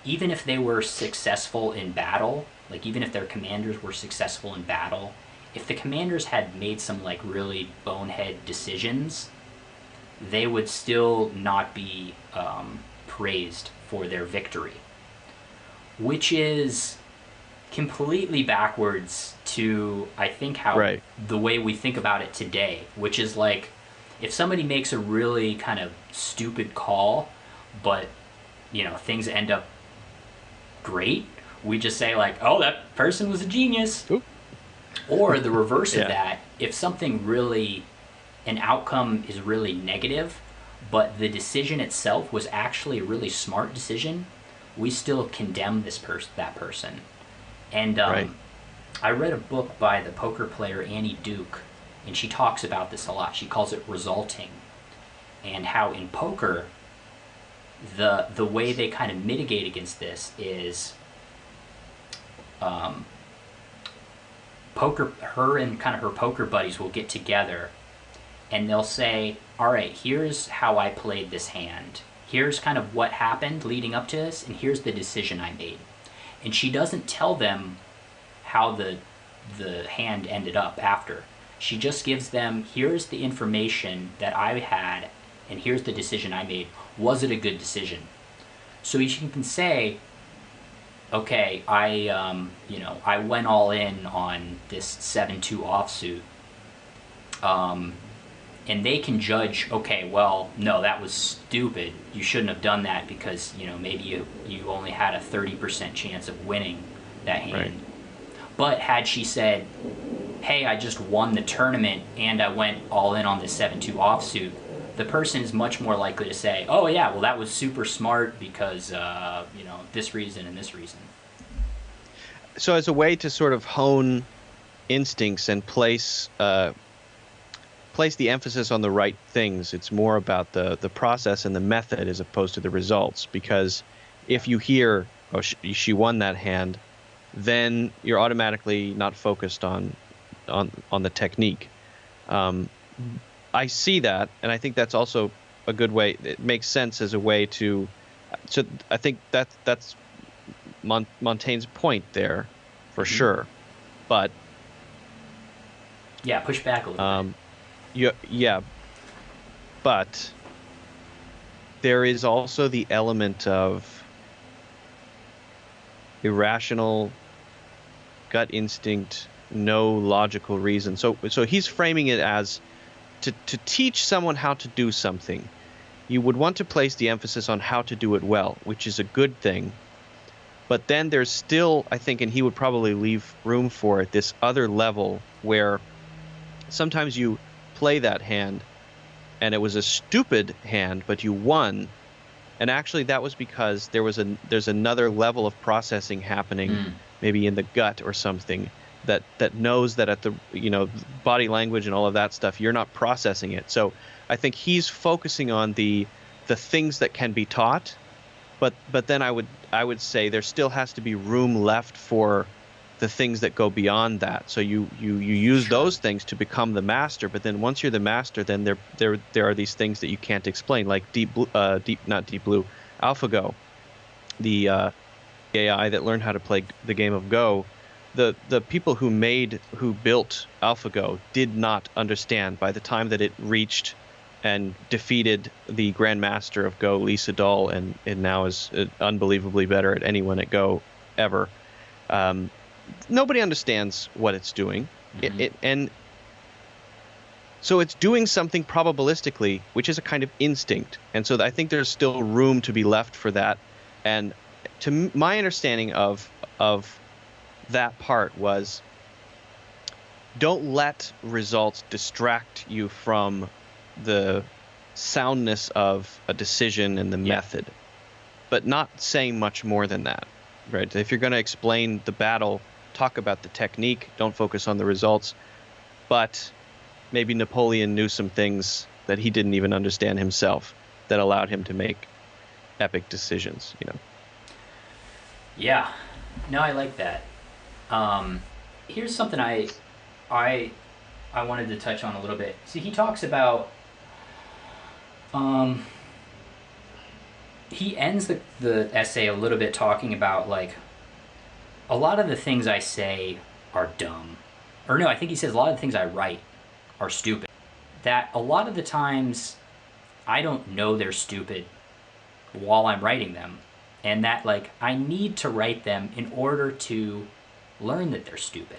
even if they were successful in battle, like even if their commanders were successful in battle, if the commanders had made some like really bonehead decisions, they would still not be praised for their victory, which is completely backwards to, I think, how Right. the way we think about it today, which is like if somebody makes a really kind of stupid call, but things end up great, we just say like, oh, that person was a genius. Oop. Or the reverse Yeah. of that, if something really, an outcome is really negative, but the decision itself was actually a really smart decision, we still condemn that person. And Right. I read a book by the poker player Annie Duke, and she talks about this a lot. She calls it resulting, and how in poker, the way they kind of mitigate against this is her and kind of her poker buddies will get together and they'll say, all right, here's how I played this hand. Here's kind of what happened leading up to this, and here's the decision I made. And she doesn't tell them how the hand ended up after. She just gives them, here's the information that I had, and here's the decision I made. Was it a good decision? So you can say, okay, I went all in on this 7-2 offsuit. And they can judge, okay, well, no, that was stupid. You shouldn't have done that because, maybe you only had a 30% chance of winning that hand. Right. But had she said, hey, I just won the tournament and I went all in on the 7-2 offsuit, the person is much more likely to say, oh, yeah, well, that was super smart because, this reason and this reason. So as a way to sort of hone instincts and place the emphasis on the right things, it's more about the process and the method as opposed to the results. Because if you hear, oh, she won that hand, then you're automatically not focused on the technique. I see that, and I think that's also a good way. It makes sense as a way to. So I think that's Montaigne's point there, for sure. But yeah, push back a little bit. Yeah, but there is also the element of irrational gut instinct, no logical reason. So he's framing it as to teach someone how to do something. You would want to place the emphasis on how to do it well, which is a good thing. But then there's still, I think, and he would probably leave room for it, this other level where sometimes you play that hand and it was a stupid hand, but you won. And actually that was because there's another level of processing happening, maybe in the gut or something, that knows that at the body language and all of that stuff, you're not processing it. So I think he's focusing on the things that can be taught, but then I would say there still has to be room left for the things that go beyond that. So you use those things to become the master, but then once you're the master, then there are these things that you can't explain, like not deep blue, AlphaGo, the AI that learned how to play the game of Go, the people who built AlphaGo did not understand by the time that it reached and defeated the grandmaster of Go, Lisa Dahl, and now is unbelievably better at anyone at Go ever. Nobody understands what it's doing. And so it's doing something probabilistically, which is a kind of instinct. And so I think there's still room to be left for that. And to my understanding of that part was, don't let results distract you from the soundness of a decision and the method, but not saying much more than that, right? If you're going to explain the battle, talk about the technique, don't focus on the results. But maybe Napoleon knew some things that he didn't even understand himself that allowed him to make epic decisions, you know? Yeah, no, I like that. Here's something I wanted to touch on a little bit. See, he talks about, he ends the essay a little bit talking about, like, a lot of the things I say are dumb. Or no, I think he says a lot of the things I write are stupid. That a lot of the times I don't know they're stupid while I'm writing them. And that, like, I need to write them in order to learn that they're stupid.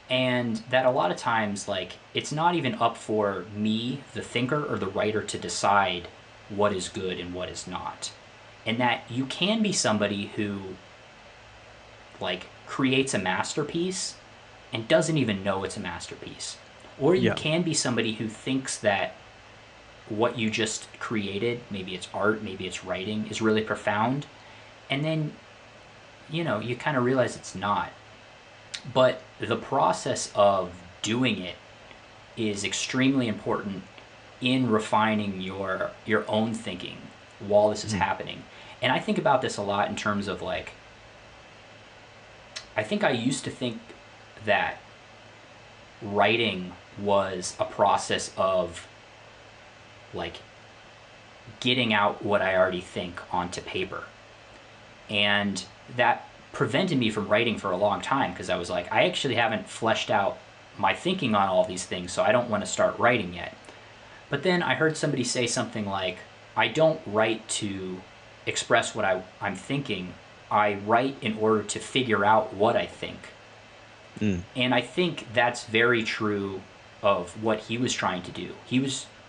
And that a lot of times, like, it's not even up for me, the thinker or the writer, to decide what is good and what is not. And that you can be somebody who, like, creates a masterpiece and doesn't even know it's a masterpiece. Or you can be somebody who thinks that what you just created, maybe it's art, maybe it's writing, is really profound. And then, you know, you kind of realize it's not. But the process of doing it is extremely important in refining your own thinking while this is happening. And I think about this a lot in terms of, like, I think I used to think that writing was a process of, like, getting out what I already think onto paper. And that prevented me from writing for a long time, because I was like, I actually haven't fleshed out my thinking on all these things, so I don't want to start writing yet. But then I heard somebody say something like, I don't write to express what I'm thinking. I write in order to figure out what I think. And I think that's very true of what he was trying to do.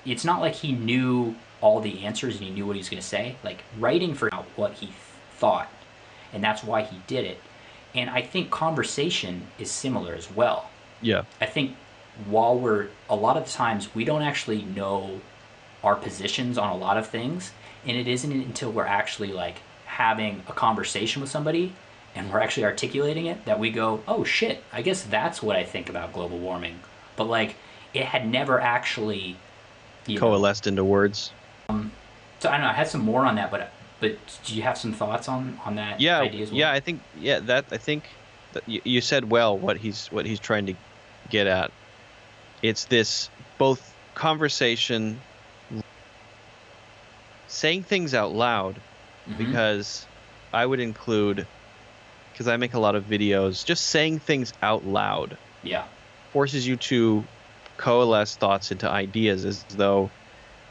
It's not like he knew all the answers and he knew what he was going to say. Like, writing for out what he thought, and that's why he did it. And I think conversation is similar as well. Yeah. I think while a lot of times we don't actually know our positions on a lot of things, and it isn't until we're actually, like, having a conversation with somebody and we're actually articulating it that we go, oh shit, I guess that's what I think about global warming. But, like, it had never actually coalesced into words. So I don't know, I had some more on that, but do you have some thoughts on that idea as well? Yeah, I think that you said well what he's trying to get at. It's this both conversation, saying things out loud, because I would include, because I make a lot of videos, just saying things out loud forces you to coalesce thoughts into ideas,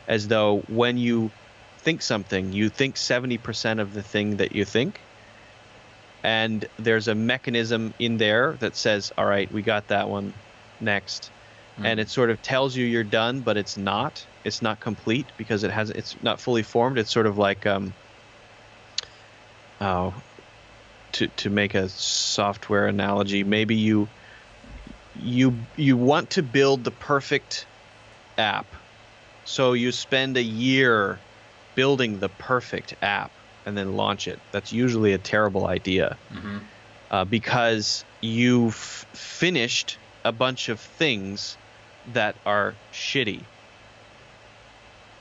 as though when you think something, you think 70% of the thing that you think, and there's a mechanism in there that says, all right, we got that one, next. And it sort of tells you you're done, but it's not complete, because it's not fully formed. It's sort of like to make a software analogy, maybe you want to build the perfect app, so you spend a year building the perfect app and then launch it. That's usually a terrible idea, because you've finished a bunch of things that are shitty.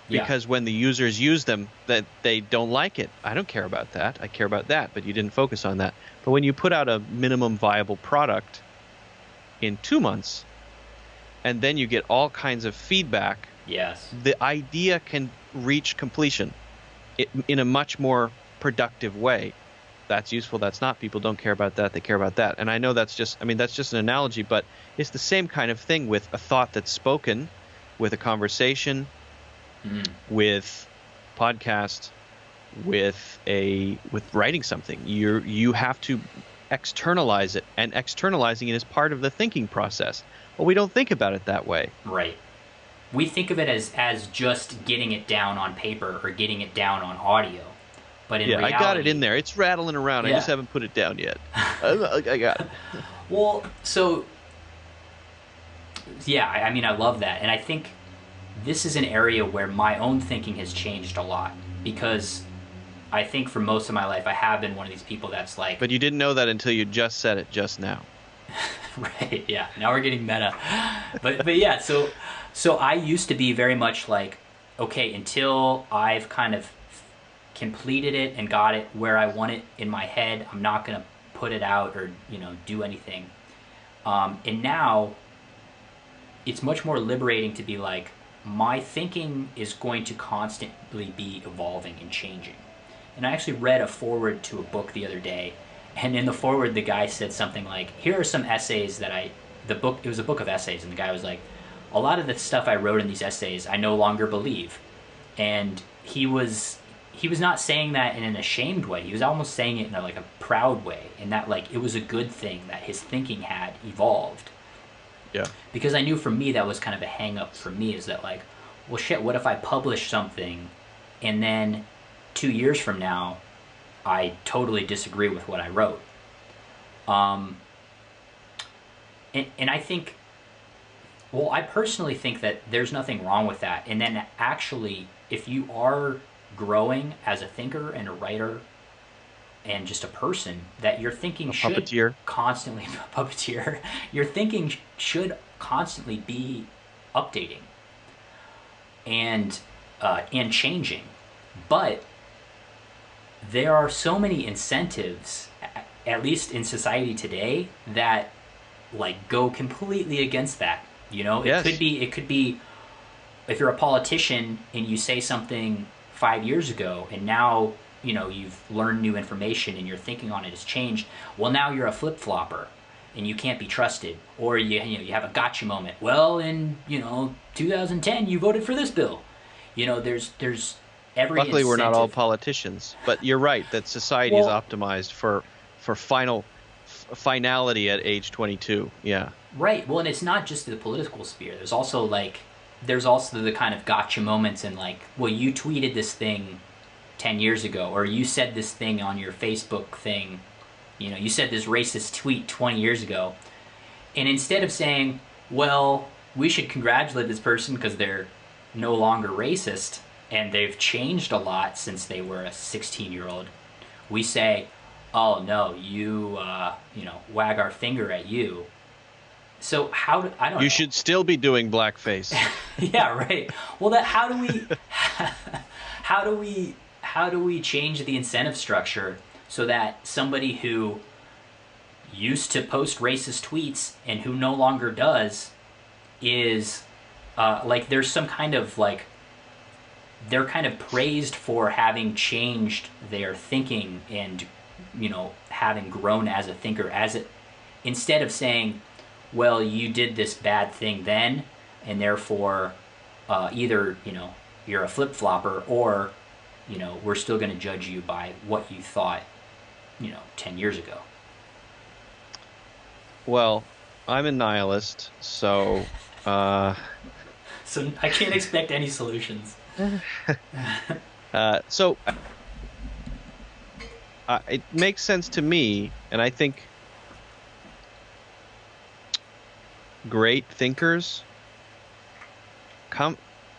Because when the users use them, that they don't like it. I don't care about that. I care about that, but you didn't focus on that. But when you put out a minimum viable product in 2 months, and then you get all kinds of feedback, the idea can reach completion. in a much more productive way. That's useful, that's not. People don't care about that, they care about that. And I know that's just an analogy, but it's the same kind of thing with a thought that's spoken, with a conversation, with podcast, with writing something. You have to externalize it, and externalizing it is part of the thinking process. Well, we don't think about it that way. Right. We think of it as just getting it down on paper or getting it down on audio. But in reality, I got it in there. It's rattling around. Yeah. I just haven't put it down yet. I got it. Well, so, yeah, I mean, I love that. And I think this is an area where my own thinking has changed a lot. Because I think for most of my life, I have been one of these people that's like... But you didn't know that until you just said it just now. Right, yeah. Now we're getting meta. But yeah, so I used to be very much like, okay, until I've kind of completed it and got it where I want it in my head, I'm not going to put it out or, do anything. And now it's much more liberating to be like, my thinking is going to constantly be evolving and changing. And I actually read a foreword to a book the other day, and in the foreword the guy said something like, here are some essays that it was a book of essays, and the guy was like, a lot of the stuff I wrote in these essays I no longer believe. And he was not saying that in an ashamed way. He was almost saying it in a proud way, in that it was a good thing that his thinking had evolved. Yeah. Because I knew for me that was kind of a hang up for me, is that well shit, what if I publish something and then 2 years from now I totally disagree with what I wrote. And I think, well, I personally think that there's nothing wrong with that. And then actually, if you are growing as a thinker and a writer and just a person, that your thinking should constantly, puppeteer, your thinking should constantly be updating and changing. But there are so many incentives, at least in society today, that go completely against that. Yes. It could be if you're a politician and you say something 5 years ago and now you've learned new information and your thinking on it has changed. Well, now you're a flip-flopper and you can't be trusted, or you have a gotcha moment. Well, in 2010 you voted for this bill. There's every Luckily incentive. We're not all politicians, but you're right that society is optimized for finality at age 22. Yeah. Right. Well, and it's not just the political sphere. There's also the kind of gotcha moments and well, you tweeted this thing 10 years ago, or you said this thing on your Facebook thing, you said this racist tweet 20 years ago. And instead of saying, well, we should congratulate this person because they're no longer racist and they've changed a lot since they were a 16-year-old, we say, oh no, you wag our finger at you. So I don't know. You should still be doing blackface. Yeah, right. Well, how do we change the incentive structure so that somebody who used to post racist tweets and who no longer does is there's some kind of they're kind of praised for having changed their thinking and having grown as a thinker, instead of saying, well, you did this bad thing then, and therefore either you're a flip-flopper, or we're still going to judge you by what you thought 10 years ago. Well, I'm a nihilist, so so I can't expect any solutions. So it makes sense to me, and I think great thinkers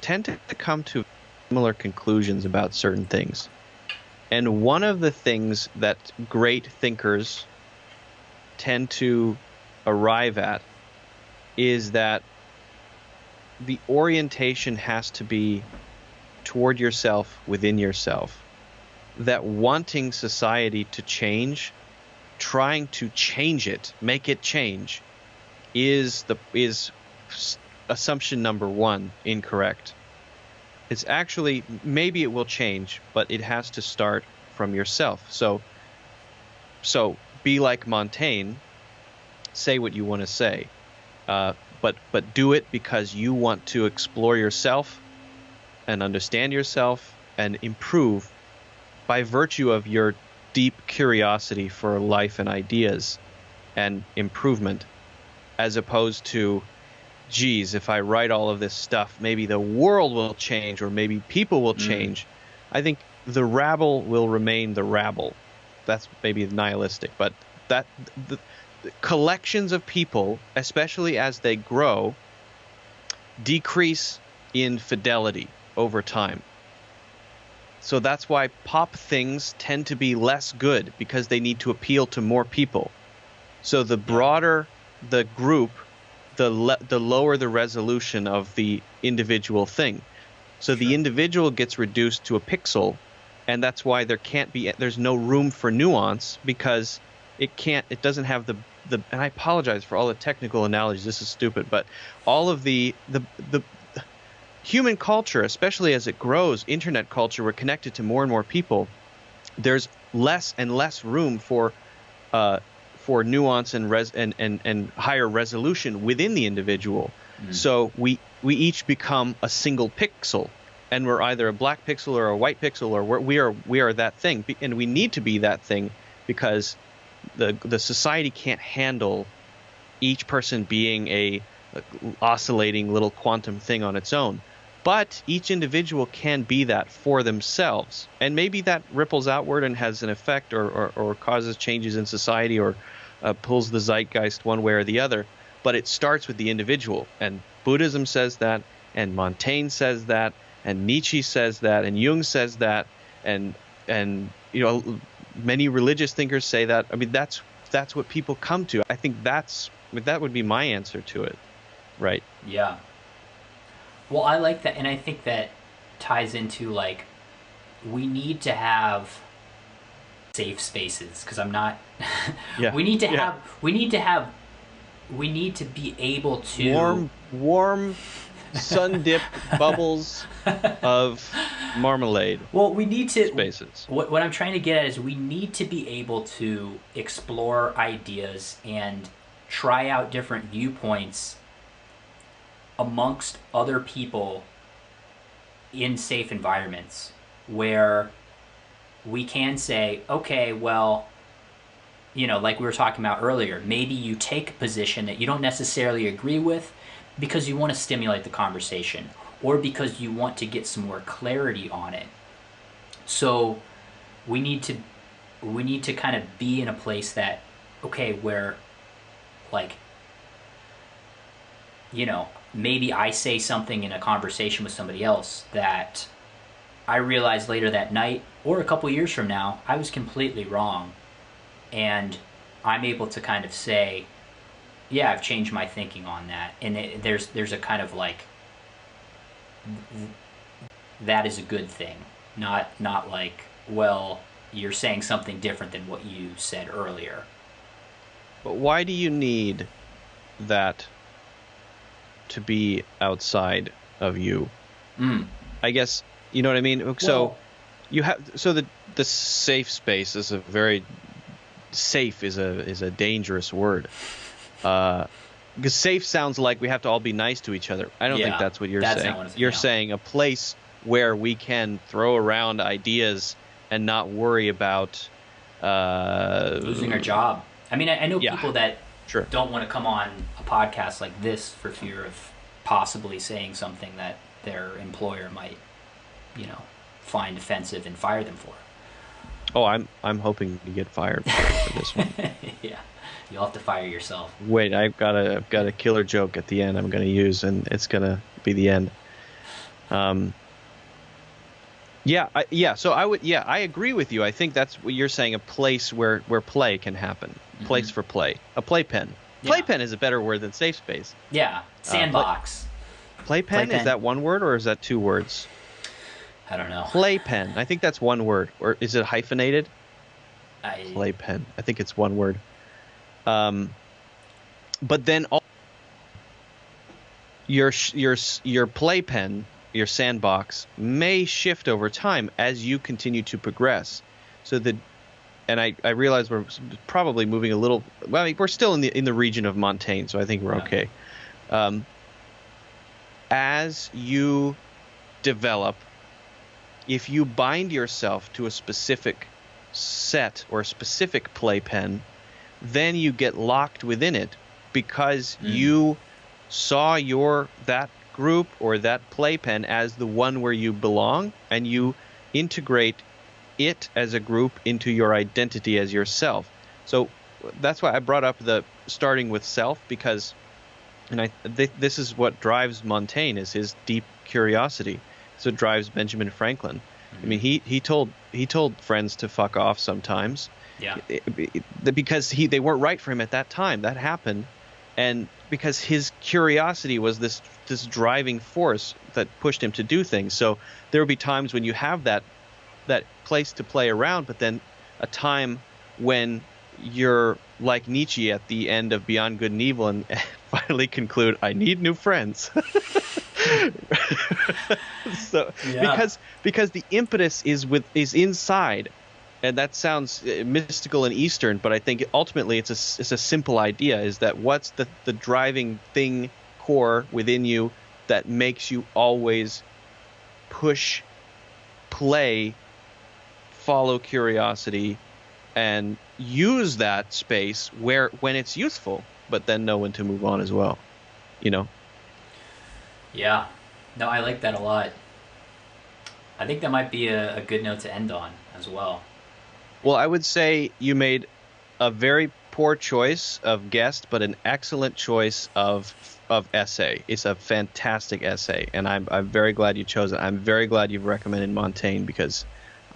tend to come to similar conclusions about certain things. And one of the things that great thinkers tend to arrive at is that the orientation has to be toward yourself, within yourself. That wanting society to change, trying to change it, make it change, is assumption number one incorrect. It's actually, maybe it will change, but it has to start from yourself. So be like Montaigne, say what you want to say, but do it because you want to explore yourself and understand yourself and improve by virtue of your deep curiosity for life and ideas and improvement, as opposed to, geez, if I write all of this stuff, maybe the world will change or maybe people will change. I think the rabble will remain the rabble. That's maybe nihilistic, but that the collections of people, especially as they grow, decrease in fidelity over time. So that's why pop things tend to be less good, because they need to appeal to more people. So the broader the group, the lower the resolution of the individual thing. So the individual gets reduced to a pixel, and that's why there's no room for nuance, because it doesn't have the and I apologize for all the technical analogies, this is stupid, but all of the human culture, especially as it grows, internet culture, we're connected to more and more people, there's less and less room for nuance and higher resolution within the individual. So we each become a single pixel, and we're either a black pixel or a white pixel, or we are that thing, and we need to be that thing, because the society can't handle each person being a oscillating little quantum thing on its own. But each individual can be that for themselves, and maybe that ripples outward and has an effect, or causes changes in society, or pulls the zeitgeist one way or the other. But it starts with the individual, and Buddhism says that, and Montaigne says that, and Nietzsche says that, and Jung says that, and many religious thinkers say that. I mean, that's what people come to. I think that would be my answer to it, right? Yeah. Well, I like that, and I think that ties into, like, we need to have safe spaces, because I'm not. Yeah. We need to be able to warm sun-dipped bubbles of marmalade. Well, we need to spaces. What I'm trying to get at is we need to be able to explore ideas and try out different viewpoints amongst other people in safe environments, where we can say, okay, well, like we were talking about earlier, maybe you take a position that you don't necessarily agree with because you want to stimulate the conversation, or because you want to get some more clarity on it. So we need to kind of be in a place that, okay, where, like, maybe I say something in a conversation with somebody else that I realize later that night, or a couple years from now, I was completely wrong. And I'm able to kind of say, yeah, I've changed my thinking on that. And there's a kind of, like, that is a good thing. Not like, well, you're saying something different than what you said earlier. But why do you need that to be outside of you? I guess, you know what I mean? So you have, so the safe space is a very, safe is a dangerous word. Because safe sounds like we have to all be nice to each other. I don't think that's what you're saying. You're saying a place where we can throw around ideas and not worry about losing our job. I mean, I know people that don't want to come on a podcast like this for fear of possibly saying something that their employer might, find offensive and fire them for. Oh, I'm hoping to get fired for this one. Yeah, you'll have to fire yourself. Wait, I've got a killer joke at the end I'm going to use, and it's going to be the end. So I agree with you. I think that's what you're saying, a place where play can happen. Place for play. A playpen. Playpen is a better word than safe space. Yeah, sandbox. Playpen, is that one word or is that two words? I don't know. Playpen. I think that's one word. Or is it hyphenated? Playpen. I think it's one word. But then your playpen, your sandbox may shift over time as you continue to progress. So and I realize we're probably moving a little. Well, I mean, we're still in the region of Montaigne, so I think we're okay. As you develop, if you bind yourself to a specific set or a specific playpen, then you get locked within it because you saw that group or that playpen as the one where you belong, and you integrate it as a group into your identity as yourself. So that's why I brought up the starting with self, because this is what drives Montaigne, is his deep curiosity. So it drives Benjamin Franklin. I mean, he told friends to fuck off sometimes. Yeah. Because they weren't right for him at that time. That happened, and because his curiosity was this driving force that pushed him to do things. So there will be times when you have that place to play around, but then a time when you're like Nietzsche at the end of Beyond Good and Evil and finally conclude, I need new friends. So because the impetus is inside, and that sounds mystical and Eastern, but I think ultimately it's a simple idea, is that what's the driving thing, core within you that makes you always push, play, follow curiosity, and use that space when it's useful, but then know when to move on as well, Yeah. No, I like that a lot. I think that might be a good note to end on as well. Well, I would say you made a very poor choice of guest, but an excellent choice of essay. It's a fantastic essay, and I'm very glad you chose it. I'm very glad you've recommended Montaigne, because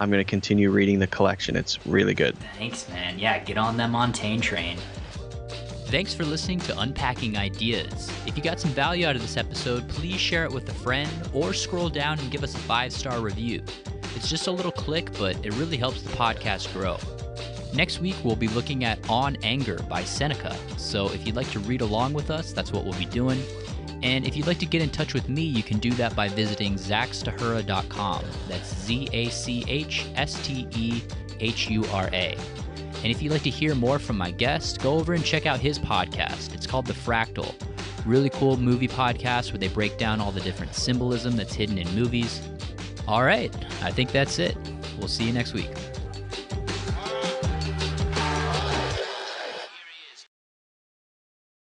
I'm going to continue reading the collection. It's really good. Thanks, man. Yeah, get on that Montaigne train. Thanks for listening to Unpacking Ideas. If you got some value out of this episode, please share it with a friend or scroll down and give us a 5-star review. It's just a little click, but it really helps the podcast grow. Next week, we'll be looking at On Anger by Seneca. So if you'd like to read along with us, that's what we'll be doing. And if you'd like to get in touch with me, you can do that by visiting zachstehura.com. That's ZACHSTEHURA. And if you'd like to hear more from my guest, go over and check out his podcast. It's called The Fractal. Really cool movie podcast where they break down all the different symbolism that's hidden in movies. All right, I think that's it. We'll see you next week.